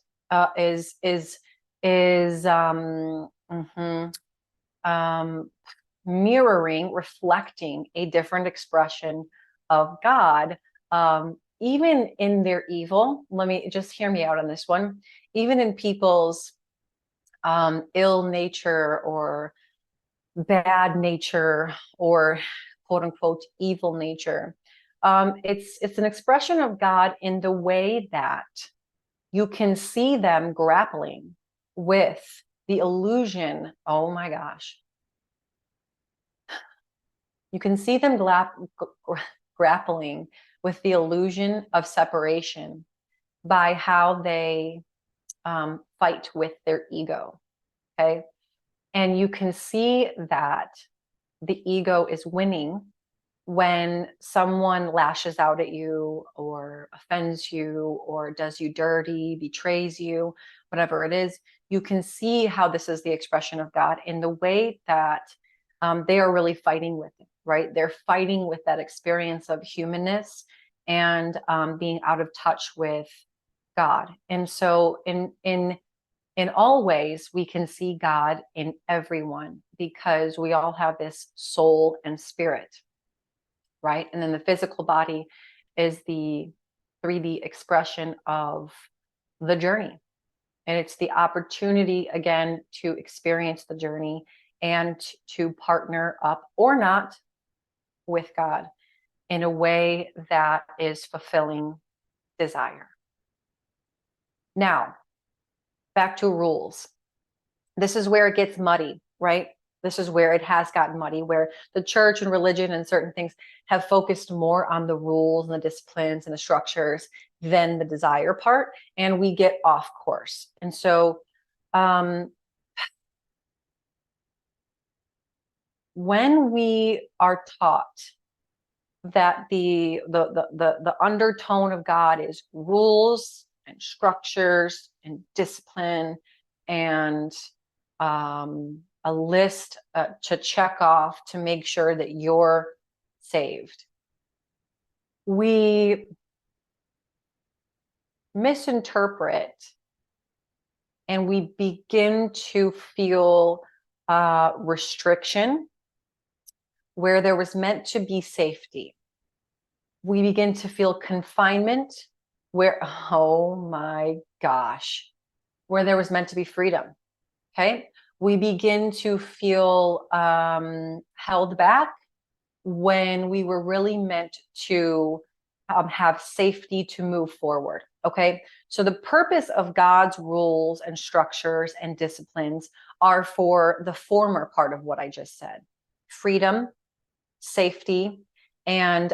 mirroring, reflecting a different expression of God. Even in their evil, let me just hear me out on this one. Even in people's ill nature or bad nature or quote unquote evil nature, it's an expression of God in the way that you can see them grappling with the illusion. Oh my gosh. You can see them grappling with the illusion of separation by how they fight with their ego. Okay. And you can see that the ego is winning when someone lashes out at you or offends you or does you dirty, betrays you, whatever it is. You can see how this is the expression of God in the way that they are really fighting with it, right? They're fighting with that experience of humanness and being out of touch with God. And so in all ways, we can see God in everyone because we all have this soul and spirit, right? And then the physical body is the 3D expression of the journey. And it's the opportunity, again, to experience the journey and to partner up or not with God in a way that is fulfilling desire. Now, back to rules. This is where it gets muddy, right? This is where it has gotten muddy, where the church and religion and certain things have focused more on the rules and the disciplines and the structures than the desire part, and we get off course. And so when we are taught that the undertone of God is rules and structures and discipline and a list to check off to make sure that you're saved. We misinterpret and we begin to feel restriction where there was meant to be safety. We begin to feel confinement where, oh my gosh, where there was meant to be freedom. Okay. We begin to feel held back when we were really meant to have safety to move forward. Okay. So the purpose of God's rules and structures and disciplines are for the former part of what I just said: freedom, safety, and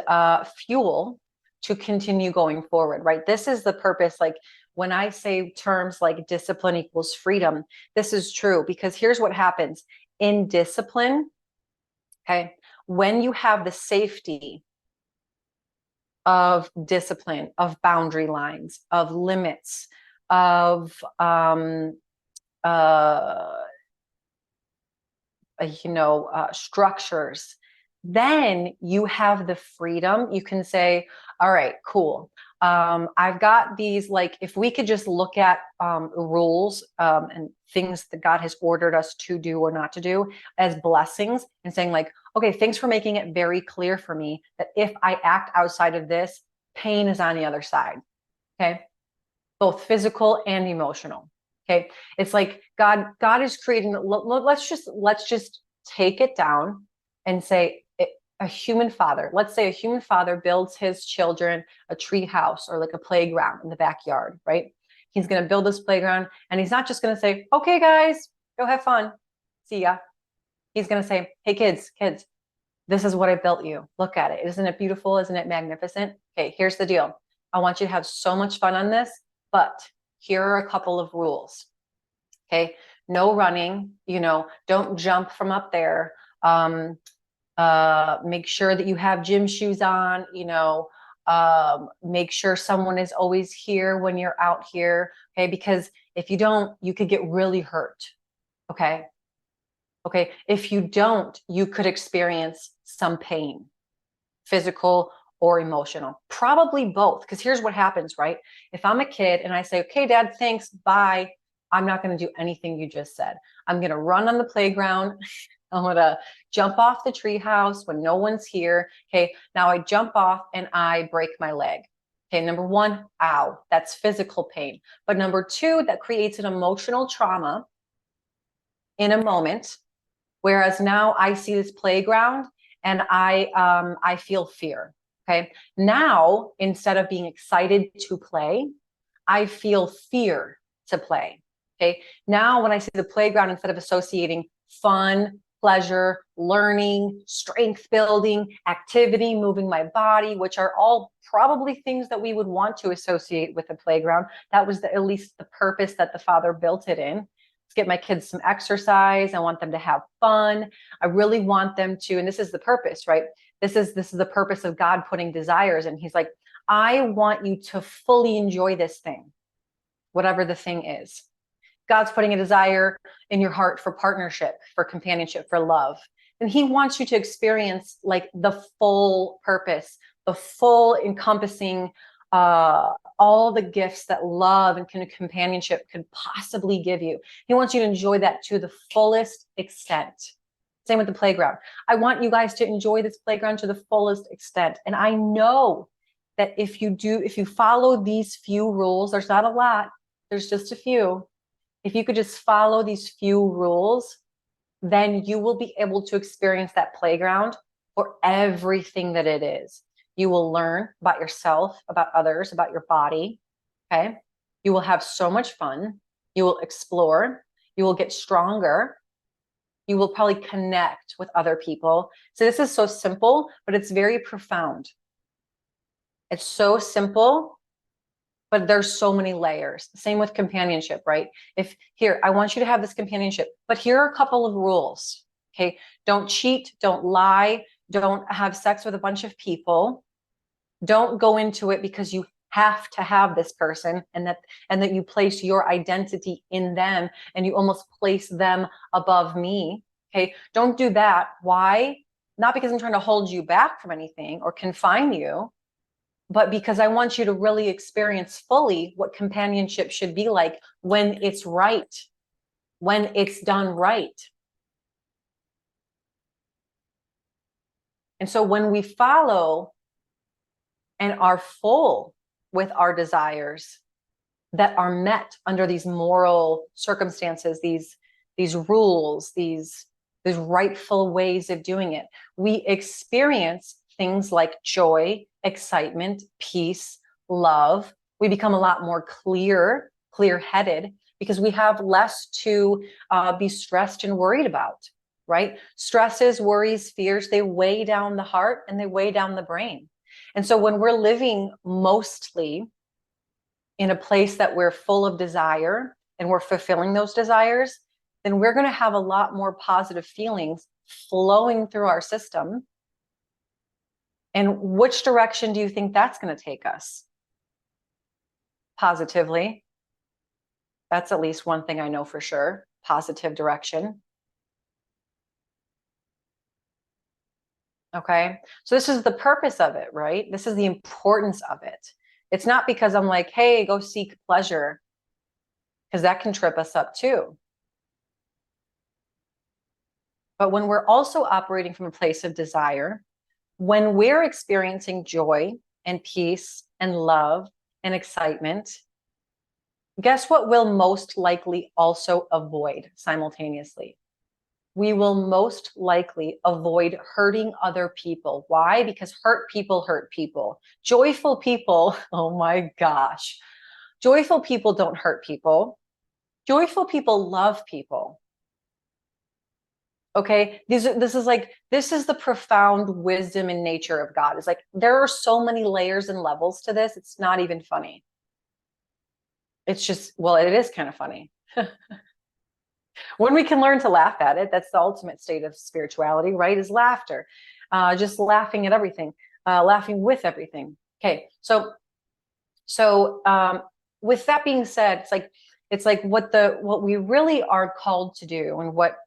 fuel to continue going forward, right? This is the purpose. Like when I say terms like discipline equals freedom, this is true, because here's what happens in discipline. Okay. When you have the safety of discipline, of boundary lines, of limits, of structures, then you have the freedom. You can say, all right, cool. I've got these, like, if we could just look at rules and things that God has ordered us to do or not to do as blessings, and saying like, okay, thanks for making it very clear for me that if I act outside of this, pain is on the other side. Okay. Both physical and emotional. Okay. It's like God is creating, let's just take it down and say, a human father, let's say a human father builds his children a tree house or like a playground in the backyard, right? He's going to build this playground, and he's not just going to say, okay, guys, go have fun. See ya. He's going to say, hey, kids, this is what I built you. Look at it. Isn't it beautiful? Isn't it magnificent? Okay, here's the deal. I want you to have so much fun on this, but here are a couple of rules. Okay. No running, don't jump from up there. Make sure that you have gym shoes on, make sure someone is always here when you're out here. Okay. Because if you don't, you could get really hurt. Okay. Okay. If you don't, you could experience some pain, physical or emotional, probably both. Because here's what happens, right? If I'm a kid and I say, okay, dad, thanks, bye, I'm not going to do anything you just said. I'm going to run on the playground. I'm going to jump off the treehouse when no one's here. Okay. Now I jump off and I break my leg. Okay. Number one, ow, that's physical pain. But number two, that creates an emotional trauma in a moment. Whereas now I see this playground and I feel fear. Okay. Now, instead of being excited to play, I feel fear to play. Okay. Now, when I see the playground, instead of associating fun, pleasure, learning, strength building, activity, moving my body, which are all probably things that we would want to associate with the playground. That was at least the purpose that the Father built it in. Let's get my kids some exercise. I want them to have fun. I really want them to, and this is the purpose, right? This is the purpose of God putting desires. And he's like, I want you to fully enjoy this thing, whatever the thing is. God's putting a desire in your heart for partnership, for companionship, for love. And he wants you to experience like the full purpose, the full encompassing, all the gifts that love and companionship could possibly give you. He wants you to enjoy that to the fullest extent. Same with the playground. I want you guys to enjoy this playground to the fullest extent. And I know that if you follow these few rules, there's not a lot, there's just a few. If you could just follow these few rules, then you will be able to experience that playground for everything that it is. You will learn about yourself, about others, about your body. Okay. You will have so much fun. You will explore. You will get stronger. You will probably connect with other people. So this is so simple, but it's very profound. It's so simple, but there's so many layers. Same with companionship, right? If here, I want you to have this companionship, but here are a couple of rules. Okay. Don't cheat. Don't lie. Don't have sex with a bunch of people. Don't go into it because you have to have this person, and that you place your identity in them, and you almost place them above me. Okay, don't do that. Why? Not because I'm trying to hold you back from anything or confine you, but because I want you to really experience fully what companionship should be like when it's right, when it's done right. And so when we follow and are full with our desires that are met under these moral circumstances, these rules, these rightful ways of doing it, we experience things like joy, excitement, peace, love. We become a lot more clear-headed, because we have less to be stressed and worried about, right? Stresses, worries, fears, they weigh down the heart and they weigh down the brain. And so when we're living mostly in a place that we're full of desire and we're fulfilling those desires, then we're going to have a lot more positive feelings flowing through our system. And which direction do you think that's going to take us? Positively. That's at least one thing I know for sure. Positive direction. Okay. So this is the purpose of it, right? This is the importance of it. It's not because I'm like, hey, go seek pleasure, because that can trip us up too. But when we're also operating from a place of desire, when we're experiencing joy and peace and love and excitement, guess what we'll most likely also avoid simultaneously? We will most likely avoid hurting other people. Why? Because hurt people hurt people. Joyful people, oh my gosh. Joyful people don't hurt people. Joyful people love people. Okay, this is the profound wisdom and nature of God. It's like there are so many layers and levels to this. It's not even funny. It's just, well, it is kind of funny. When we can learn to laugh at it, that's the ultimate state of spirituality, right? Is laughter, just laughing at everything, laughing with everything. Okay, so with that being said, it's like what we really are called to do, and what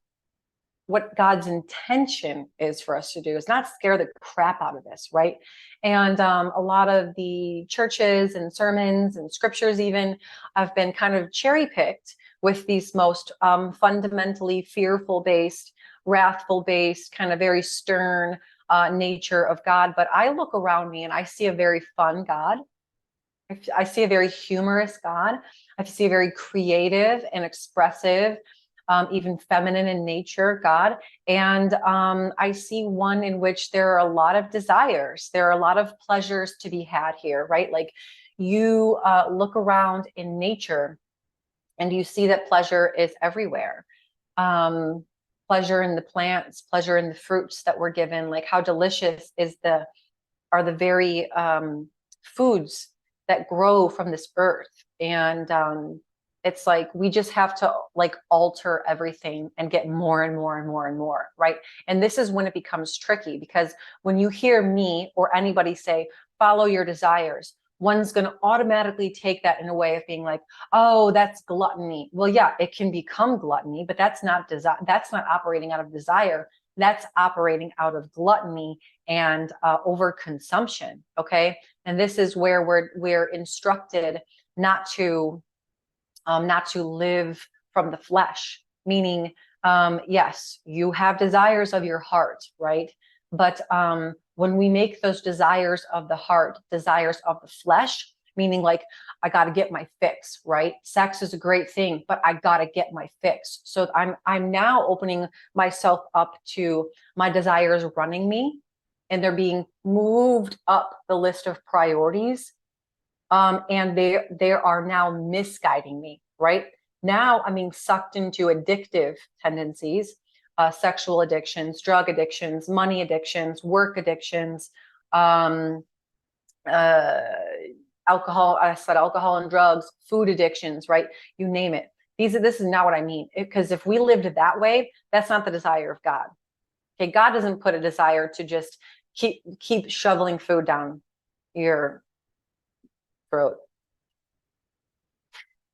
God's intention is for us to do is not scare the crap out of this, right? And a lot of the churches and sermons and scriptures even have been kind of cherry picked with these most fundamentally fearful based, wrathful based, kind of very stern nature of God. But I look around me and I see a very fun God. I see a very humorous God. I see a very creative and expressive, even feminine in nature God. And I see one in which there are a lot of desires. There are a lot of pleasures to be had here, right? Like you look around in nature and you see that pleasure is everywhere. Pleasure in the plants, pleasure in the fruits that we're given. Like how delicious are the very foods that grow from this earth. And it's like we just have to like alter everything and get more and more and more and more, right? And this is when it becomes tricky, because when you hear me or anybody say follow your desires, one's going to automatically take that in a way of being like, oh, that's gluttony. Well, yeah, it can become gluttony, but that's not operating out of desire. That's operating out of gluttony and overconsumption. Okay, and this is where we're instructed not to live from the flesh. Meaning, yes, you have desires of your heart, right? But when we make those desires of the heart desires of the flesh, meaning like I got to get my fix, right? Sex is a great thing, but I got to get my fix. So I'm now opening myself up to my desires running me, and they're being moved up the list of priorities, and they are now misguiding me, right? Now I'm being sucked into addictive tendencies, sexual addictions, drug addictions, money addictions, work addictions, alcohol. I said alcohol and drugs, food addictions, right? You name it. This is not what I mean. Because if we lived that way, that's not the desire of God. Okay, God doesn't put a desire to just keep shoveling food down your throat.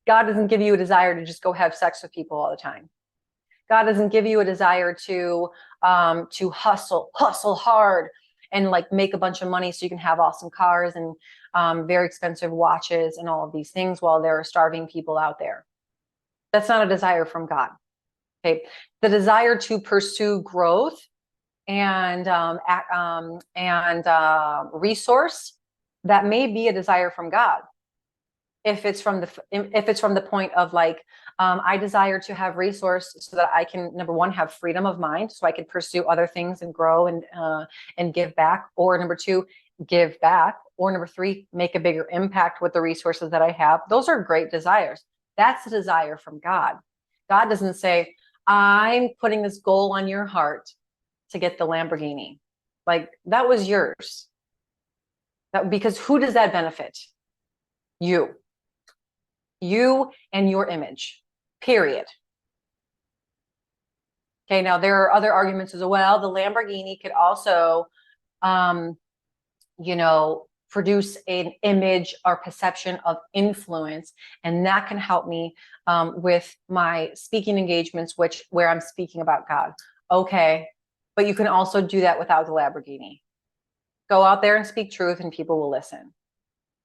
God doesn't give you a desire to just go have sex with people all the time. God doesn't give you a desire to hustle hard and like make a bunch of money so you can have awesome cars and very expensive watches and all of these things while there are starving people out there. That's not a desire from God. Okay, the desire to pursue growth and resource, that may be a desire from God. If it's from the point of like, I desire to have resource so that I can, number one, have freedom of mind, so I can pursue other things and grow and give back, or number two, give back, or number three, make a bigger impact with the resources that I have. Those are great desires. That's a desire from God. God doesn't say, I'm putting this goal on your heart to get the Lamborghini. Like, that was yours. Because who does that benefit? You and your image, period. Okay, now there are other arguments as well. The Lamborghini could also, produce an image or perception of influence, and that can help me with my speaking engagements, where I'm speaking about God. Okay, but you can also do that without the Lamborghini. Go out there and speak truth, and people will listen.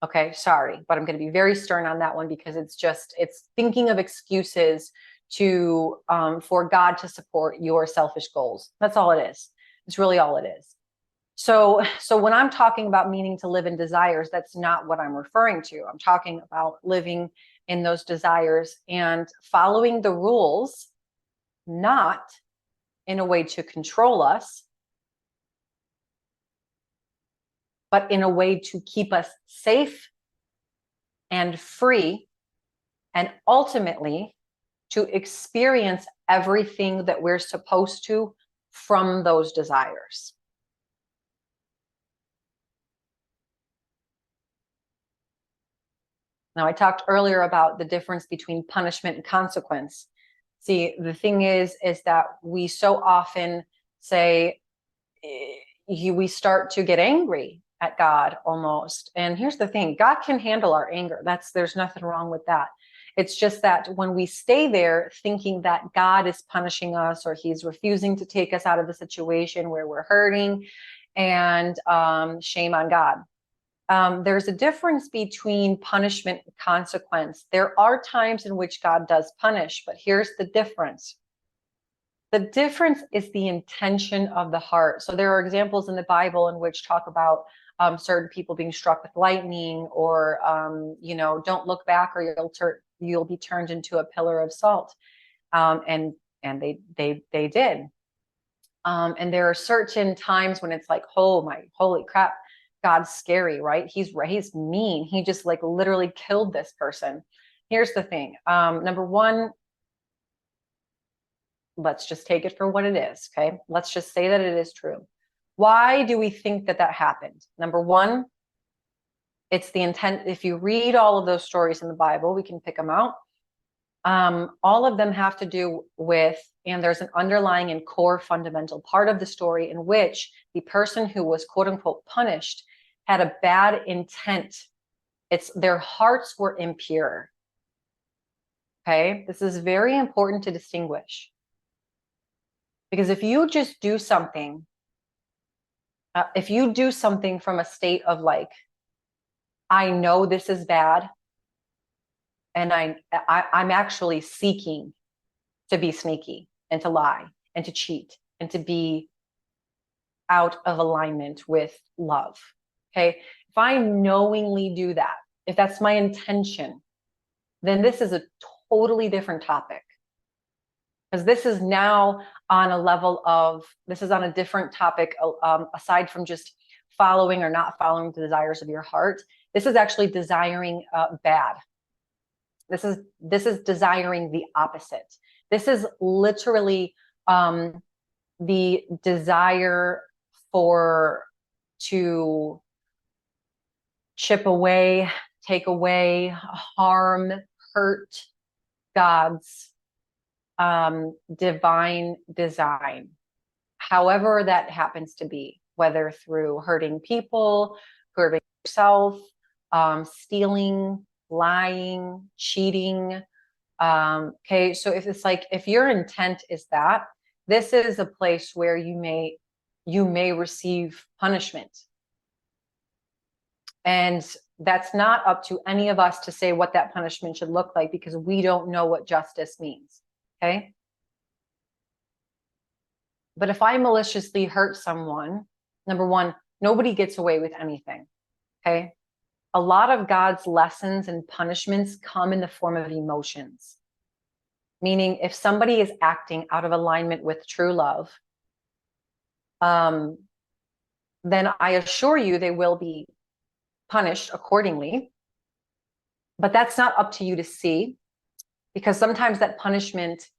Okay, sorry, but I'm going to be very stern on that one, because it's thinking of excuses to for God to support your selfish goals. That's all it is. It's really all it is. So when I'm talking about meaning to live in desires, that's not what I'm referring to. I'm talking about living in those desires and following the rules, not in a way to control us, but in a way to keep us safe and free, and ultimately to experience everything that we're supposed to from those desires. Now, I talked earlier about the difference between punishment and consequence. See, the thing is that we so often say, we start to get angry at God almost. And here's the thing, God can handle our anger. There's nothing wrong with that. It's just that when we stay there thinking that God is punishing us, or he's refusing to take us out of the situation where we're hurting, and shame on God. There's a difference between punishment and consequence. There are times in which God does punish, but here's the difference. The difference is the intention of the heart. So there are examples in the Bible in which talk about certain people being struck with lightning, or don't look back, or you'll be turned into a pillar of salt. And they did. And there are certain times when it's like, oh my, holy crap, God's scary, right? He's mean. He just like literally killed this person. Here's the thing. Number one, let's just take it for what it is. Okay. Let's just say that it is true. Why do we think that happened? Number one, it's the intent. If you read all of those stories in the Bible, we can pick them out. All of them have to do with, and there's an underlying and core fundamental part of the story in which the person who was quote unquote punished had a bad intent. It's their hearts were impure. Okay, this is very important to distinguish, because if you just do something, if you do something from a state of like, I know this is bad, and I'm actually seeking to be sneaky and to lie and to cheat and to be out of alignment with love. Okay. If I knowingly do that, if that's my intention, then this is a totally different topic. Because this is now on a level of, this is on a different topic, aside from just following or not following the desires of your heart. This is actually desiring bad. This is desiring the opposite. This is literally the desire to chip away, take away, harm, hurt God's divine design, however that happens to be, whether through hurting people, hurting yourself, stealing, lying, cheating. Okay, so if it's like, if your intent is that, this is a place where you may receive punishment. And that's not up to any of us to say what that punishment should look like, because we don't know what justice means. Okay. But if I maliciously hurt someone, number one, nobody gets away with anything. Okay. A lot of God's lessons and punishments come in the form of emotions. Meaning, if somebody is acting out of alignment with true love, then I assure you they will be punished accordingly. But that's not up to you to see, because sometimes that punishment,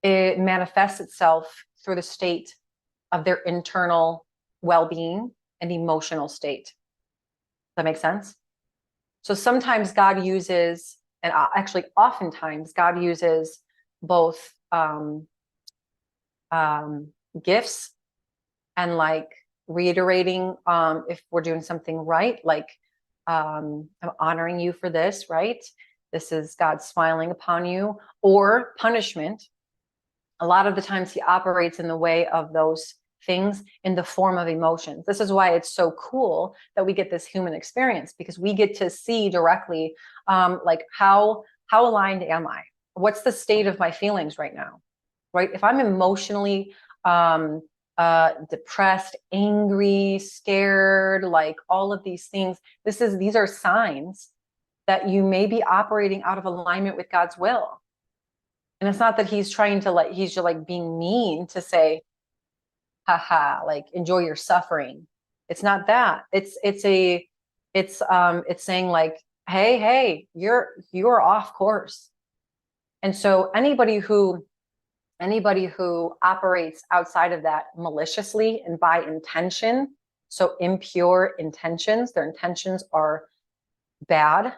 it manifests itself through the state of their internal well-being and emotional state. Does that make sense? So sometimes God uses, and actually oftentimes God uses both gifts and like reiterating, if we're doing something right, like I'm honoring you for this, right? This is God smiling upon you. Or punishment. A lot of the times he operates in the way of those things in the form of emotions. This is why it's so cool that we get this human experience, because we get to see directly, like how aligned am I? What's the state of my feelings right now, right? If I'm emotionally depressed, angry, scared, like all of these things, these are signs that you may be operating out of alignment with God's will. And it's not that he's trying to he's just like being mean to say, haha, like enjoy your suffering. It's not that. It's saying like, hey, you're off course. And so anybody who operates outside of that maliciously and by intention, so impure intentions, their intentions are bad,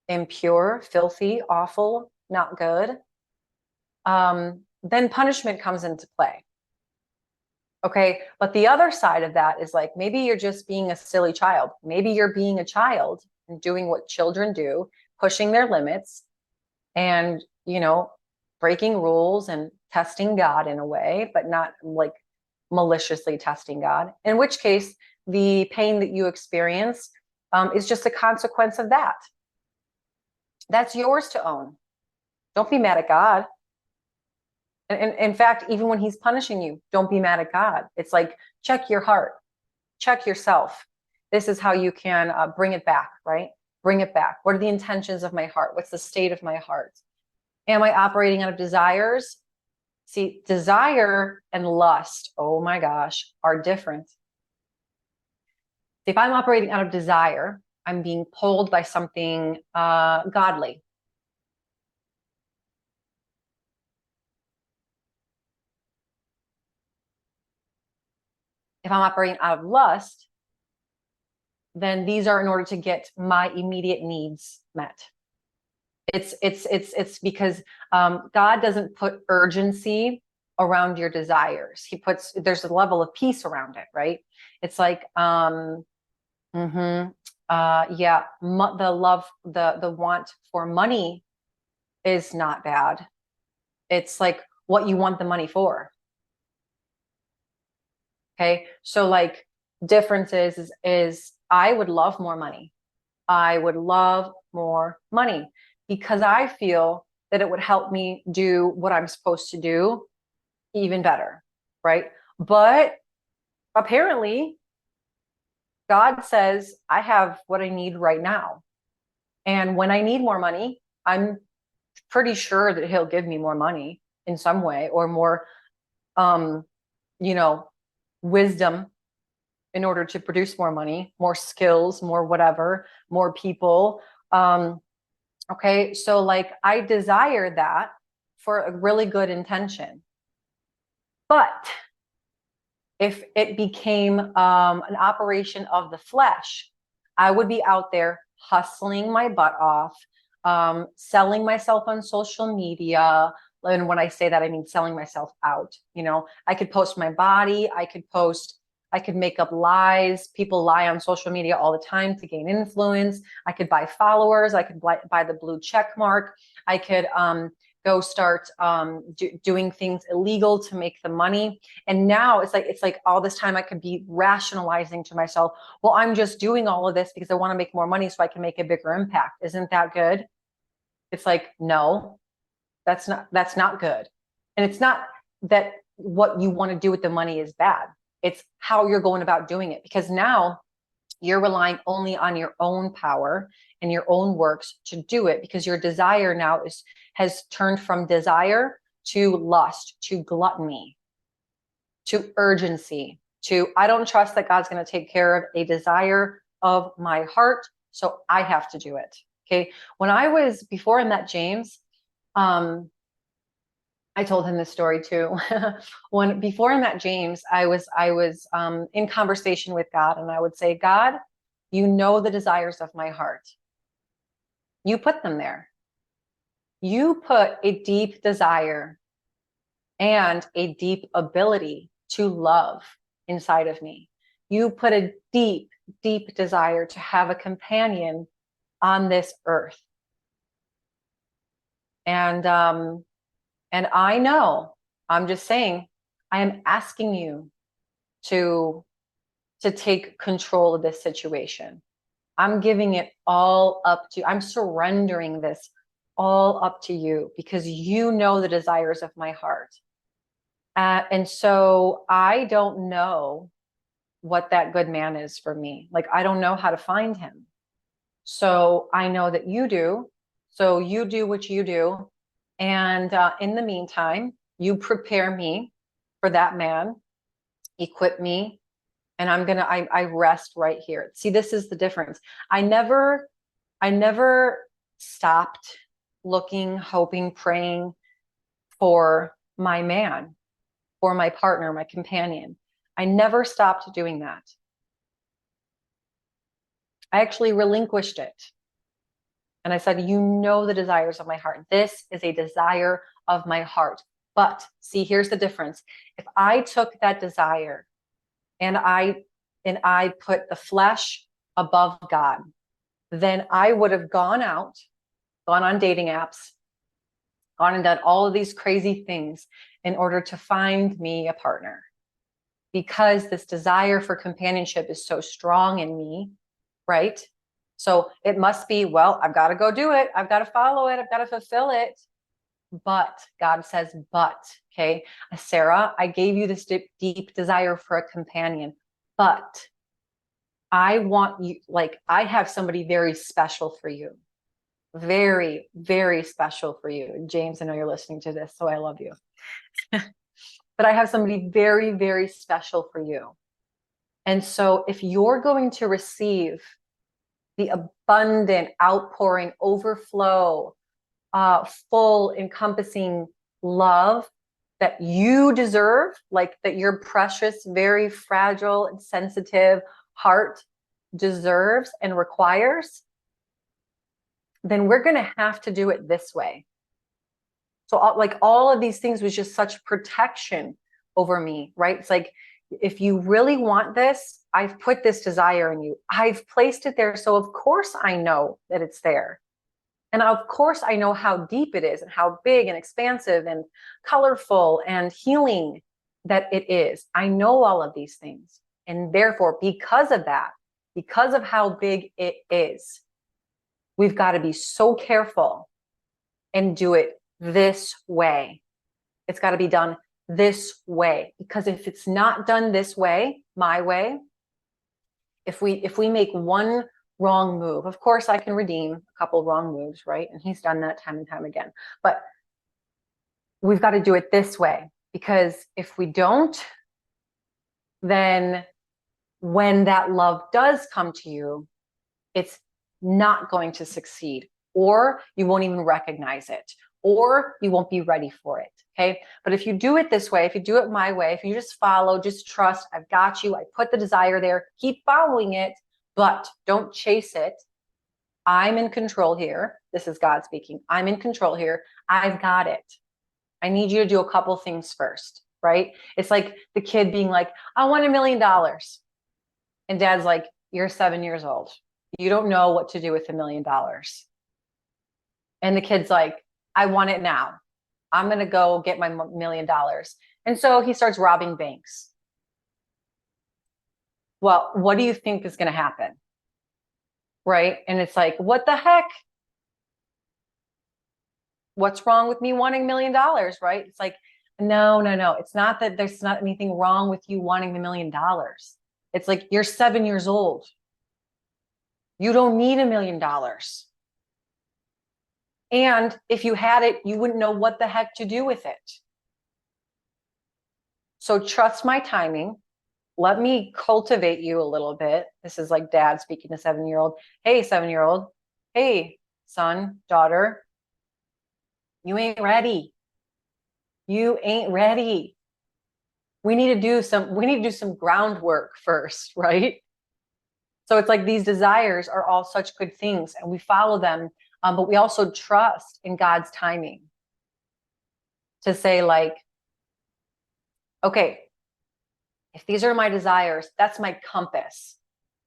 impure, filthy, awful, not good, then punishment comes into play. Okay, but the other side of that is like, maybe you're just being a silly child. Maybe you're being a child and doing what children do, pushing their limits and, breaking rules and testing God in a way, but not like maliciously testing God. In which case, the pain that you experience is just a consequence of that. That's yours to own. Don't be mad at God. And in fact, even when he's punishing you, don't be mad at God. It's like, check your heart, check yourself. This is how you can bring it back, right? Bring it back. What are the intentions of my heart? What's the state of my heart? Am I operating out of desires? See, desire and lust, oh my gosh, are different. If I'm operating out of desire, I'm being pulled by something godly. If I'm operating out of lust, then these are in order to get my immediate needs met. It's because God doesn't put urgency around your desires. There's a level of peace around it, right? It's like, the want for money is not bad. It's like what you want the money for. Okay. So like difference is I would love more money. I would love more money because I feel that it would help me do what I'm supposed to do even better. Right. But apparently God says I have what I need right now. And when I need more money, I'm pretty sure that he'll give me more money in some way, or more, wisdom in order to produce more money, more skills, more whatever, more people. Okay. So like I desire that for a really good intention. But if it became an operation of the flesh, I would be out there hustling my butt off, selling myself on social media. And when I say that, I mean selling myself out. I could post my body. I could post I could make up lies. People lie on social media all the time to gain influence. I could buy followers. I could buy the blue check mark. I could go start doing things illegal to make the money. And now it's like all this time I could be rationalizing to myself, well, I'm just doing all of this because I want to make more money so I can make a bigger impact. Isn't that good? It's like, no, that's not good. And it's not that what you want to do with the money is bad. It's how you're going about doing it, because now you're relying only on your own power and your own works to do it, because your desire now has turned from desire to lust, to gluttony, to urgency, to I don't trust that God's going to take care of a desire of my heart, so I have to do it. Okay. Before I met James, I told him this story too. Before I met James, I was in conversation with God, and I would say, God, you know the desires of my heart. You put them there. You put a deep desire and a deep ability to love inside of me. You put a deep, deep desire to have a companion on this earth. And I know, I'm just saying, I am asking you to take control of this situation. I'm giving it all up to, I'm surrendering this all up to you, because you know the desires of my heart. And so I don't know what that good man is for me. Like, I don't know how to find him. So I know that you do. So you do what you do. And in the meantime, you prepare me for that man, equip me, and I rest right here. See, this is the difference. I never stopped looking, hoping, praying for my man, for my partner, my companion. I never stopped doing that. I actually relinquished it. And I said, you know the desires of my heart. This is a desire of my heart. But see, here's the difference. If I took that desire and I put the flesh above God, then I would have gone on dating apps, gone and done all of these crazy things in order to find me a partner. Because this desire for companionship is so strong in me, right? So it must be, well, I've got to go do it. I've got to follow it. I've got to fulfill it. But God says, okay, Sarah, I gave you this deep desire for a companion, but I want you, like, I have somebody very special for you. Very, very special for you. James, I know you're listening to this, so I love you. But I have somebody very, very special for you. And so if you're going to receive the abundant outpouring, overflow, full encompassing love that you deserve, like that your precious, very fragile and sensitive heart deserves and requires, then we're going to have to do it this way. So like all of these things was just such protection over me, right? It's like, if you really want this, I've put this desire in you. I've placed it there. So of course I know that it's there. And of course I know how deep it is and how big and expansive and colorful and healing that it is. I know all of these things. And therefore, because of that, because of how big it is, we've got to be so careful and do it this way. It's got to be done this way, because if it's not done this way, my way, if we make one wrong move, of course I can redeem a couple wrong moves, right? And he's done that time and time again. But we've got to do it this way, because if we don't, then when that love does come to you, it's not going to succeed, or you won't even recognize it, or you won't be ready for it. Okay. But if you do it this way, if you do it my way, if you just follow, just trust, I've got you. I put the desire there, keep following it, but don't chase it. I'm in control here. This is God speaking. I'm in control here. I've got it. I need you to do a couple things first. right? It's like the kid being like, I want $1 million. And dad's like, you're 7 years old. You don't know what to do with $1 million. And the kid's like, I want it now. I'm going to go get my $1 million. And so he starts robbing banks. Well, what do you think is going to happen? Right? And it's like, what the heck? What's wrong with me wanting $1 million? Right? It's like, no. It's not that there's not anything wrong with you wanting the $1 million. It's like, you're 7 years old. You don't need $1 million. And if you had it, you wouldn't know what the heck to do with it. So trust my timing. Let me cultivate you a little bit. This is like dad speaking to 7-year-old. Hey, 7-year-old. Hey, son, daughter. You ain't ready. You ain't ready. We need to do some groundwork first, right? So it's like these desires are all such good things and we follow them, but we also trust in God's timing to say like, okay, if these are my desires, that's my compass,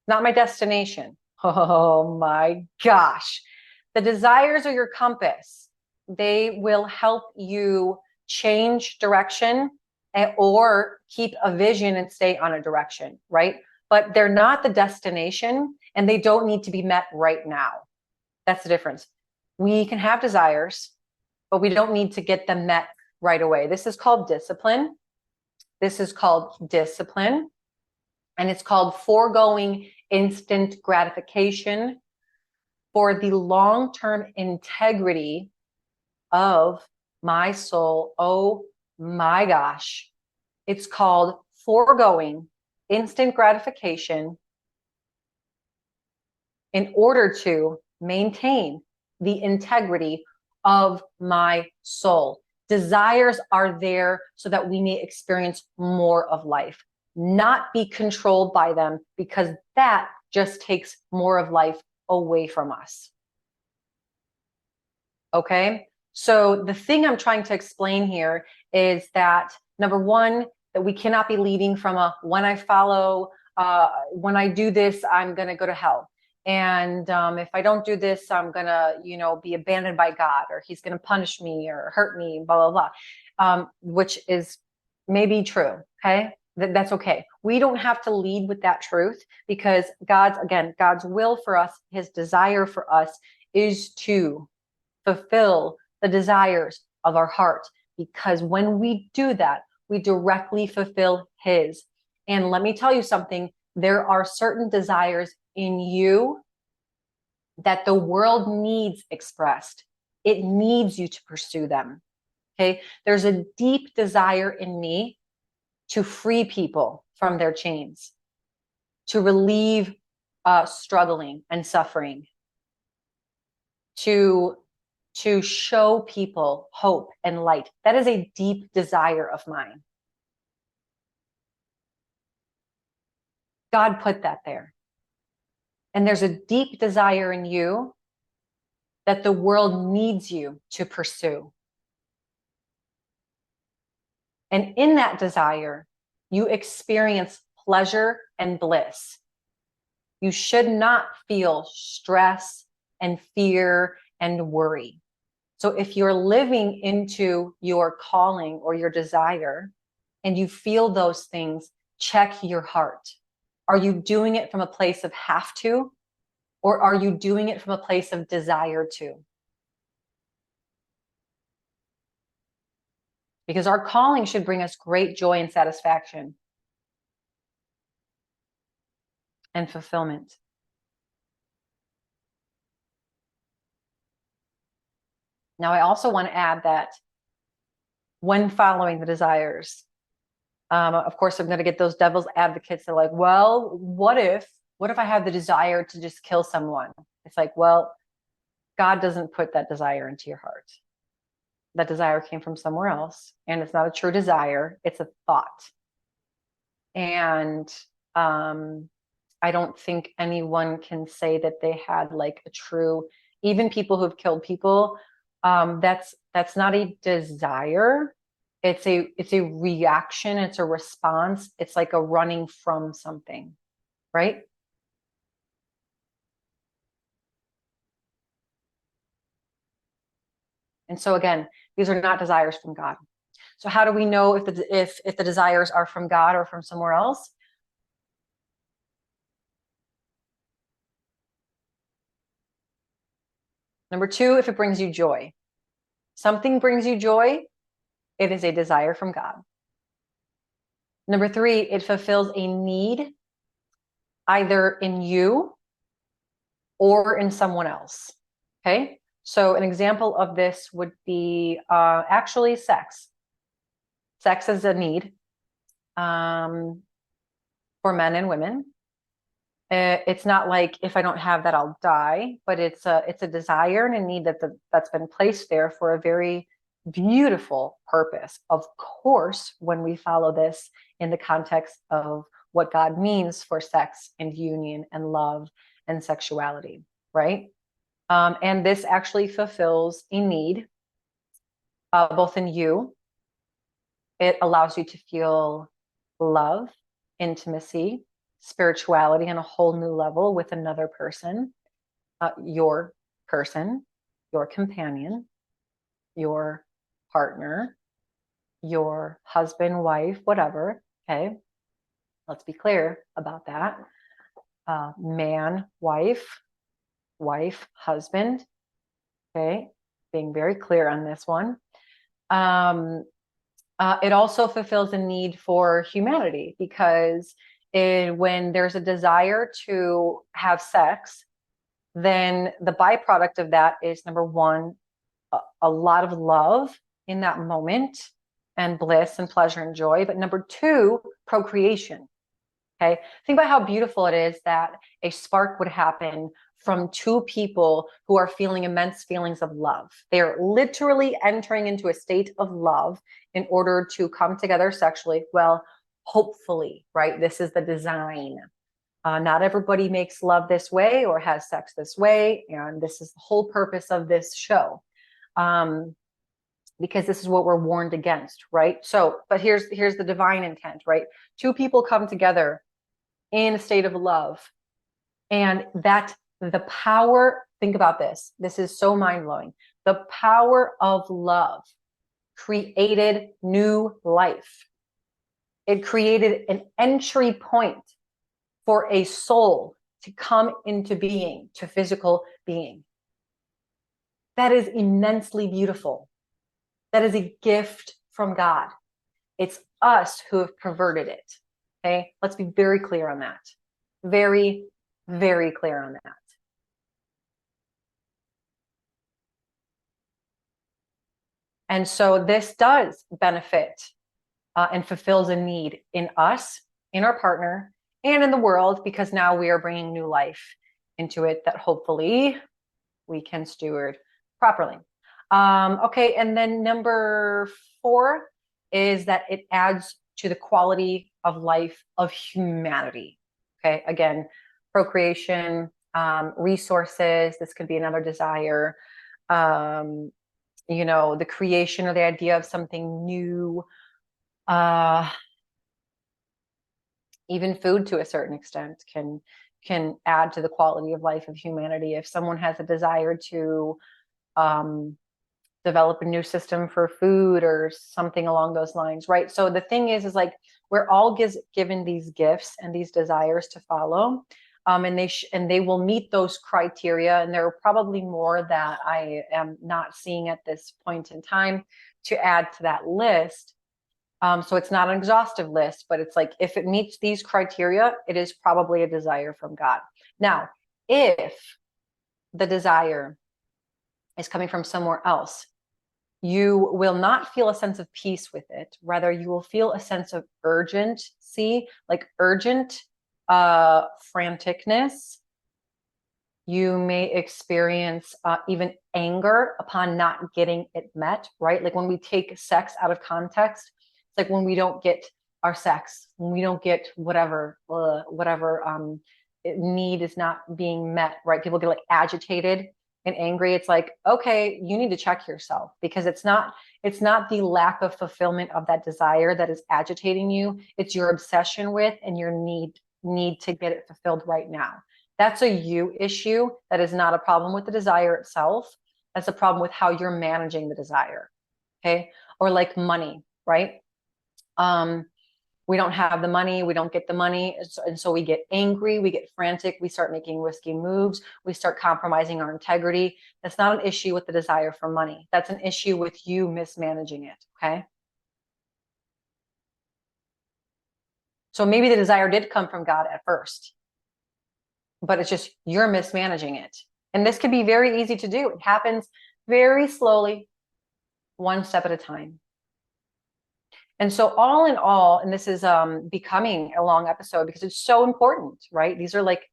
not my destination. Oh my gosh. The desires are your compass. They will help you change direction or keep a vision and stay on a direction, right? But they're not the destination and they don't need to be met right now. That's the difference. We can have desires, but we don't need to get them met right away. This is called discipline. This is called discipline. And it's called foregoing instant gratification for the long-term integrity of my soul. Oh my gosh. It's called foregoing instant gratification in order to maintain the integrity of my soul. Desires are there so that we may experience more of life, not be controlled by them, because that just takes more of life away from us. Okay? So the thing I'm trying to explain here is that, number one, that we cannot be leading from a when I do this, I'm going to go to hell. And if I don't do this, I'm going to, be abandoned by God, or he's going to punish me or hurt me, blah, blah, blah, which is maybe true. Okay. That's okay. We don't have to lead with that truth, because God's will for us, his desire for us is to fulfill the desires of our heart. Because when we do that, we directly fulfill his. And let me tell you something, there are certain desires in you that the world needs expressed. It needs you to pursue them. Okay. There's a deep desire in me to free people from their chains, to relieve struggling and suffering, to show people hope and light. That is a deep desire of mine. God put that there. And there's a deep desire in you that the world needs you to pursue. And in that desire, you experience pleasure and bliss. You should not feel stress and fear and worry. So if you're living into your calling or your desire and you feel those things, check your heart. Are you doing it from a place of have to, or are you doing it from a place of desire to? Because our calling should bring us great joy and satisfaction and fulfillment. Now, I also want to add that when following the desires, of course, I'm going to get those devil's advocates that are like, well, what if I have the desire to just kill someone? It's like, well, God doesn't put that desire into your heart. That desire came from somewhere else, and it's not a true desire. It's a thought. And I don't think anyone can say that they had like a true, even people who've killed people, that's not a desire. It's a reaction, it's a response, it's like a running from something, right? And so again, these are not desires from God. So how do we know if the desires are from God or from somewhere else? Number two, if it brings you joy. Something brings you joy, it is a desire from God. Number three, it fulfills a need either in you or in someone else. Okay. So an example of this would be actually sex. Sex is a need for men and women. It's not like if I don't have that, I'll die, but it's a desire and a need that's been placed there for a very beautiful purpose. Of course, when we follow this in the context of what God means for sex and union and love and sexuality, right? And this actually fulfills a need both in you. It allows you to feel love, intimacy, spirituality on a whole new level with another person, your person, your companion, your partner, your husband, wife, whatever. Okay. Let's be clear about that. Man, wife, wife, husband. Okay. Being very clear on this one. It also fulfills a need for humanity because when there's a desire to have sex, then the byproduct of that is number one, a lot of love in that moment and bliss and pleasure and joy. But number two, procreation. Okay. Think about how beautiful it is that a spark would happen from two people who are feeling immense feelings of love. They're literally entering into a state of love in order to come together sexually. Well, hopefully, right? This is the design. Not everybody makes love this way or has sex this way. And this is the whole purpose of this show. Because this is what we're warned against, right? So, but here's the divine intent, right? Two people come together in a state of love, and that the power, think about this. This is so mind-blowing. The power of love created new life. It created an entry point for a soul to come into being, to physical being. That is immensely beautiful. That is a gift from God. It's us who have perverted it. Okay, let's be very clear on that. Very, very clear on that. And so this does benefit and fulfills a need in us, in our partner, and in the world, because now we are bringing new life into it that hopefully we can steward properly. Okay, and then number 4 is that it adds to the quality of life of humanity. Okay, again, procreation, resources, this could be another desire. The creation or the idea of something new, even food to a certain extent can add to the quality of life of humanity. If someone has a desire to develop a new system for food or something along those lines, right? So the thing is like we're all given these gifts and these desires to follow, and they will meet those criteria. And there are probably more that I am not seeing at this point in time to add to that list. So it's not an exhaustive list, but it's like if it meets these criteria, it is probably a desire from God. Now, if the desire is coming from somewhere else, you will not feel a sense of peace with it. Rather, you will feel a sense of urgency, like urgent franticness. You may experience even anger upon not getting it met, right? Like when we take sex out of context, it's like when we don't get our sex, when we don't get whatever need is not being met, right? People get like agitated and angry, it's like, okay, you need to check yourself, because it's not the lack of fulfillment of that desire that is agitating you. It's your obsession with and your need to get it fulfilled right now. That's a you issue. That is not a problem with the desire itself. That's a problem with how you're managing the desire. Okay. Or like money, right? We don't have the money, we don't get the money. And so we get angry, we get frantic, we start making risky moves, we start compromising our integrity. That's not an issue with the desire for money. That's an issue with you mismanaging it. Okay. So maybe the desire did come from God at first, but it's just you're mismanaging it. And this can be very easy to do. It happens very slowly, one step at a time. And so all in all, and this is becoming a long episode because it's so important, right? These are like,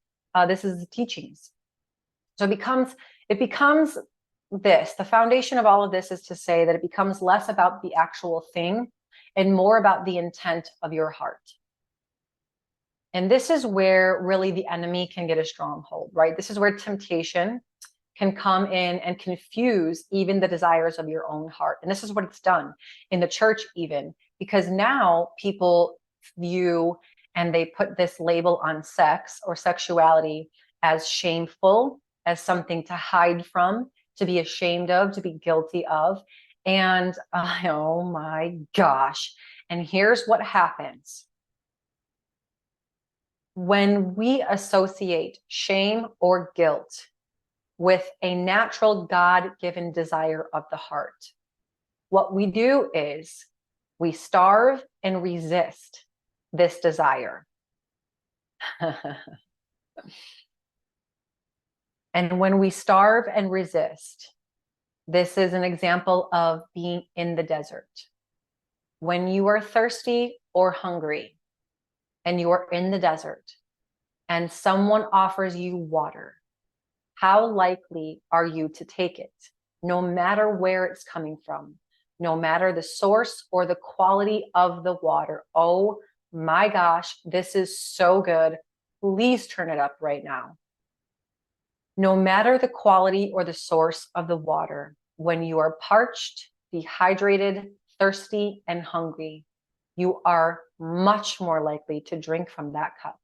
this is the teachings. So it becomes this, the foundation of all of this is to say that it becomes less about the actual thing and more about the intent of your heart. And this is where really the enemy can get a stronghold, right? This is where temptation can come in and confuse even the desires of your own heart. And this is what it's done in the church, even because now people view and they put this label on sex or sexuality as shameful, as something to hide from, to be ashamed of, to be guilty of. And oh my gosh. And here's what happens. When we associate shame or guilt with a natural God-given desire of the heart, what we do is we starve and resist this desire. And when we starve and resist, this is an example of being in the desert. When you are thirsty or hungry and you are in the desert and someone offers you water, how likely are you to take it, no matter where it's coming from, no matter the source or the quality of the water? Oh my gosh, this is so good. Please turn it up right now. No matter the quality or the source of the water, when you are parched, dehydrated, thirsty, and hungry, you are much more likely to drink from that cup.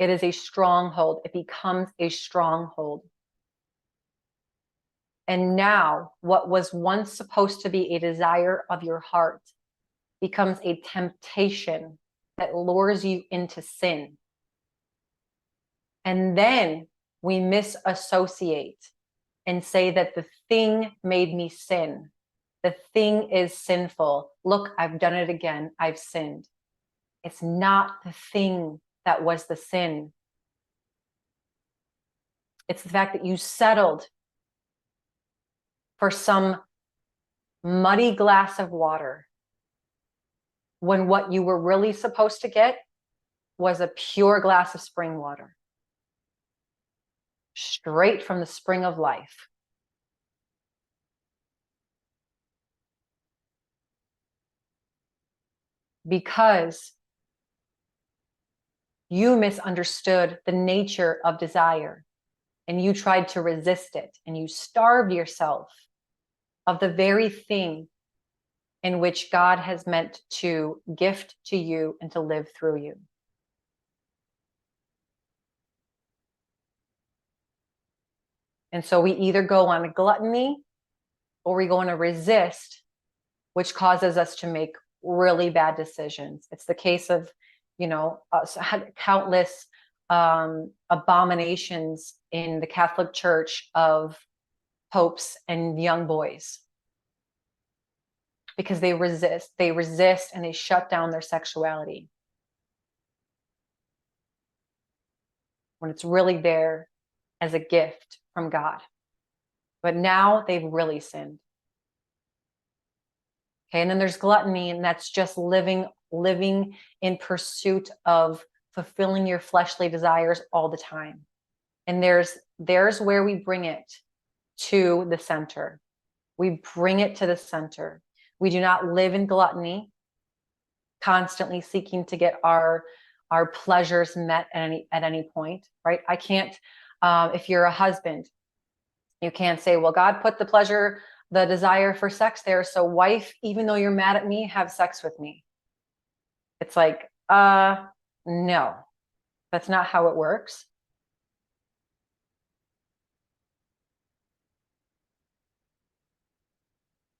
It is a stronghold. It becomes a stronghold. And now, what was once supposed to be a desire of your heart becomes a temptation that lures you into sin. And then we misassociate and say that the thing made me sin. The thing is sinful. Look, I've done it again. I've sinned. It's not the thing that was the sin. It's the fact that you settled for some muddy glass of water when what you were really supposed to get was a pure glass of spring water, straight from the spring of life. Because you misunderstood the nature of desire and you tried to resist it and you starved yourself of the very thing in which God has meant to gift to you and to live through you. And so we either go on a gluttony or we go on a resist, which causes us to make really bad decisions. It's the case of, countless abominations in the Catholic Church of popes and young boys, because they resist and they shut down their sexuality when it's really there as a gift from God. But now they've really sinned. Okay, and then there's gluttony, and that's just living in pursuit of fulfilling your fleshly desires all the time. And there's where we bring it to the center. We bring it to the center. We do not live in gluttony, constantly seeking to get our our pleasures met at any point, right? I can't, if you're a husband, you can't say, well, God put the desire for sex there. So wife, even though you're mad at me, have sex with me. It's like, no, that's not how it works.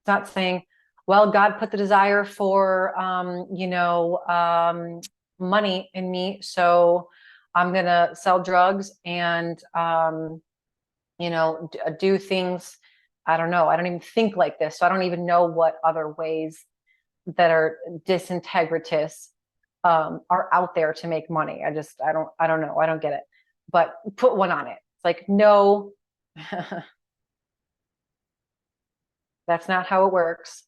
It's not saying, well, God put the desire for, money in me. So I'm going to sell drugs and, do things. I don't know. I don't even think like this. So I don't even know what other ways that are disintegratous are out there to make money. I don't know. I don't get it. But put one on it. It's like, no, that's not how it works.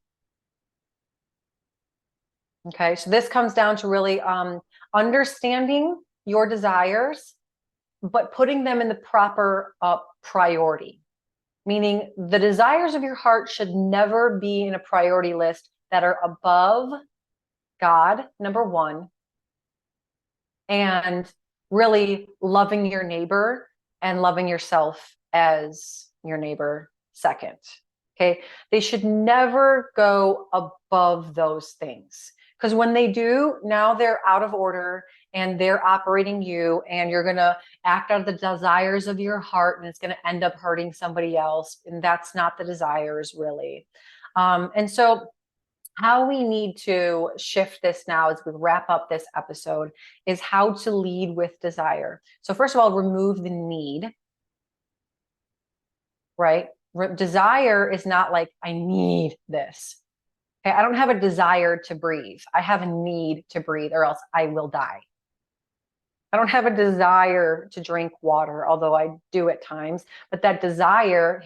Okay. So this comes down to really understanding your desires, but putting them in the proper priority. Meaning the desires of your heart should never be in a priority list that are above God, number one, and really loving your neighbor and loving yourself as your neighbor second. Okay. They should never go above those things. Because when they do, now they're out of order and they're operating you, and you're going to act out of the desires of your heart, and it's going to end up hurting somebody else. And that's not the desires, really. And so, how we need to shift this now as we wrap up this episode is how to lead with desire. So, first of all, remove the need, right? Desire is not like, I need this. Okay, I don't have a desire to breathe. I have a need to breathe, or else I will die. I don't have a desire to drink water, although I do at times. But that desire,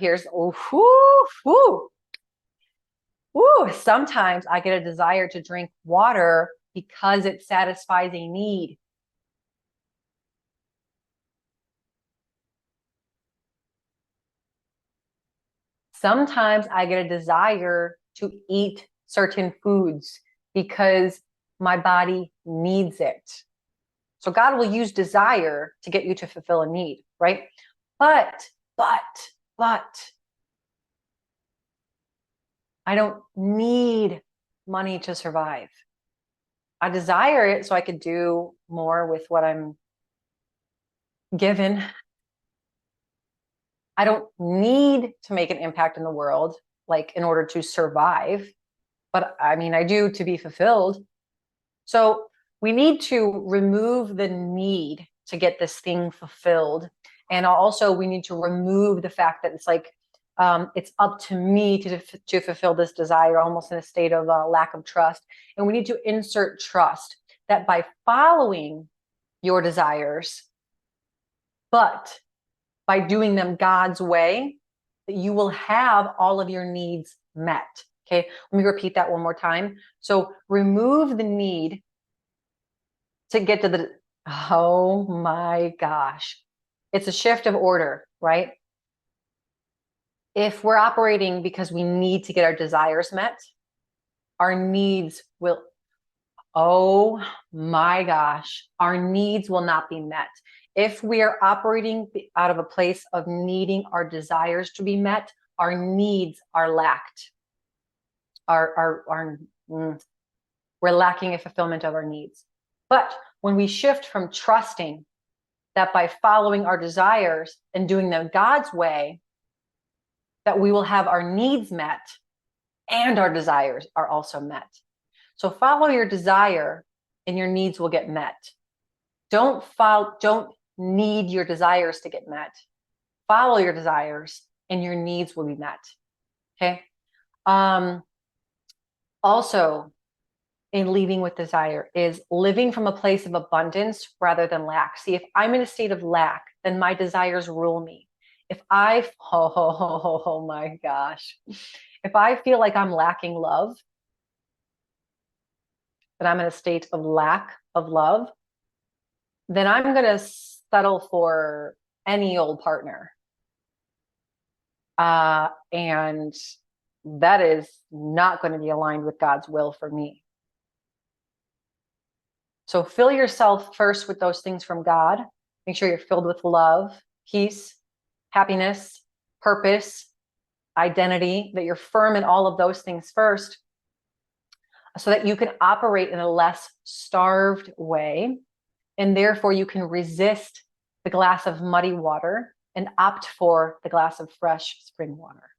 sometimes I get a desire to drink water because it satisfies a need. Sometimes I get a desire to eat certain foods because my body needs it. So God will use desire to get you to fulfill a need, right? But I don't need money to survive. I desire it so I could do more with what I'm given. I don't need to make an impact in the world, like in order to survive, but I mean, I do to be fulfilled. So we need to remove the need to get this thing fulfilled. And also we need to remove the fact that it's like, it's up to me to fulfill this desire, almost in a state of lack of trust. And we need to insert trust that by following your desires, but by doing them God's way, that you will have all of your needs met. Okay, let me repeat that one more time. So remove the need to get to the, oh my gosh, it's a shift of order, right? If we're operating because we need to get our desires met, our needs will, oh my gosh, our needs will not be met. If we are operating out of a place of needing our desires to be met, our needs are lacked. We're lacking a fulfillment of our needs. But when we shift from trusting that by following our desires and doing them God's way, that we will have our needs met and our desires are also met. So follow your desire and your needs will get met. Don't need your desires to get met. Follow your desires and your needs will be met. Okay. Also, in leading with desire is living from a place of abundance rather than lack. See, if I'm in a state of lack, then my desires rule me. If oh my gosh, if I feel like I'm lacking love, that I'm in a state of lack of love, then I'm going to settle for any old partner. And that is not going to be aligned with God's will for me. So fill yourself first with those things from God. Make sure you're filled with love, peace, happiness, purpose, identity, that you're firm in all of those things first, so that you can operate in a less starved way. And therefore you can resist the glass of muddy water and opt for the glass of fresh spring water.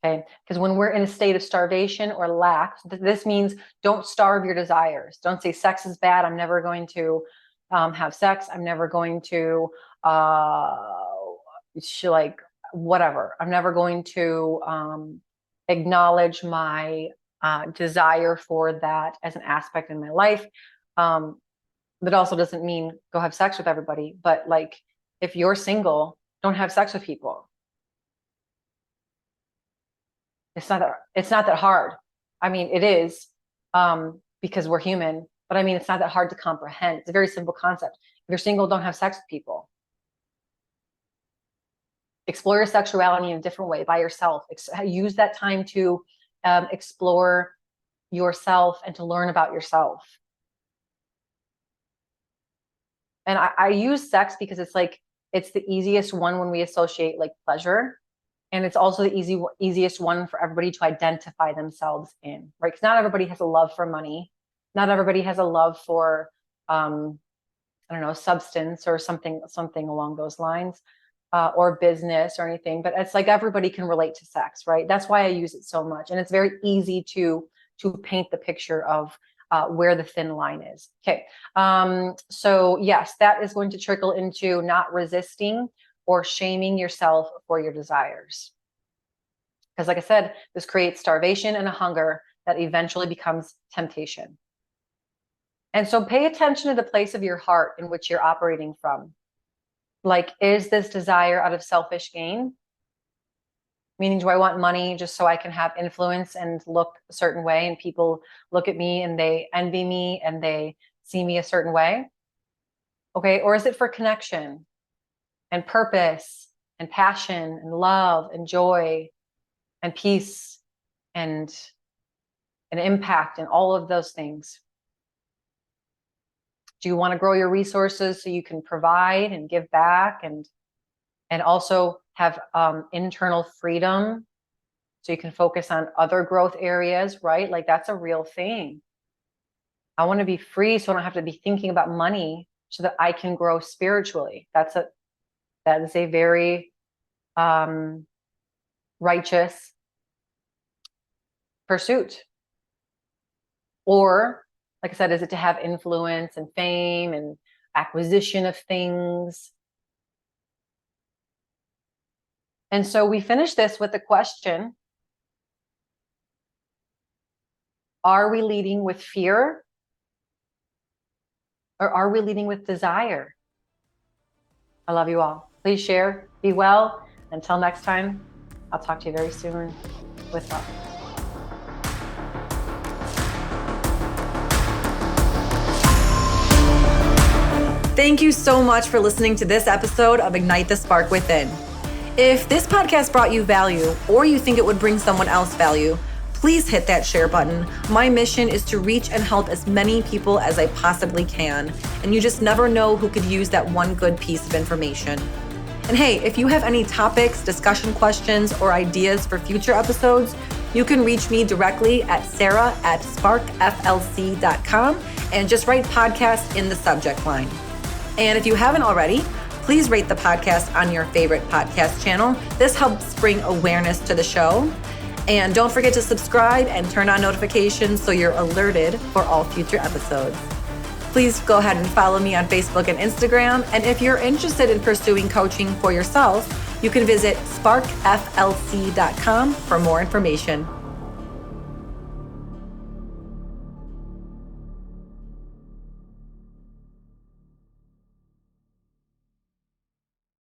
Okay, because when we're in a state of starvation or lack, this means don't starve your desires. Don't say sex is bad. I'm never going to have sex. I'm never going to like whatever. I'm never going to acknowledge my desire for that as an aspect in my life. That also doesn't mean go have sex with everybody, but like if you're single, don't have sex with people. It's not that hard. I mean, it is because we're human, but I mean, it's not that hard to comprehend. It's a very simple concept. If you're single, don't have sex with people. Explore your sexuality in a different way by yourself. Use that time to explore yourself and to learn about yourself. And I use sex because it's the easiest one when we associate like pleasure. And it's also the easiest one for everybody to identify themselves in, right? Because not everybody has a love for money. Not everybody has a love for, I don't know, substance or something along those lines, or business or anything. But it's like everybody can relate to sex, right? That's why I use it so much. And it's very easy to paint the picture of where the thin line is. Okay. So yes, that is going to trickle into not resisting or shaming yourself for your desires. Because like I said, this creates starvation and a hunger that eventually becomes temptation. And so pay attention to the place of your heart in which you're operating from. Like, is this desire out of selfish gain? Meaning, do I want money just so I can have influence and look a certain way and people look at me and they envy me and they see me a certain way? Okay, or is it for connection and purpose and passion and love and joy and peace and impact and all of those things? Do you want to grow your resources so you can provide and give back and also have internal freedom so you can focus on other growth areas, right? Like that's a real thing. I want to be free so I don't have to be thinking about money so that I can grow spiritually. That is a very righteous pursuit. Or, like I said, is it to have influence and fame and acquisition of things? And so we finish this with the question, are we leading with fear or are we leading with desire? I love you all. Please share, be well. Until next time, I'll talk to you very soon with love. Thank you so much for listening to this episode of Ignite the Spark Within. If this podcast brought you value or you think it would bring someone else value, please hit that share button. My mission is to reach and help as many people as I possibly can. And you just never know who could use that one good piece of information. And hey, if you have any topics, discussion questions, or ideas for future episodes, you can reach me directly at sarah@sparkflc.com and just write podcast in the subject line. And if you haven't already, please rate the podcast on your favorite podcast channel. This helps bring awareness to the show. And don't forget to subscribe and turn on notifications so you're alerted for all future episodes. Please go ahead and follow me on Facebook and Instagram. And if you're interested in pursuing coaching for yourself, you can visit sparkflc.com for more information.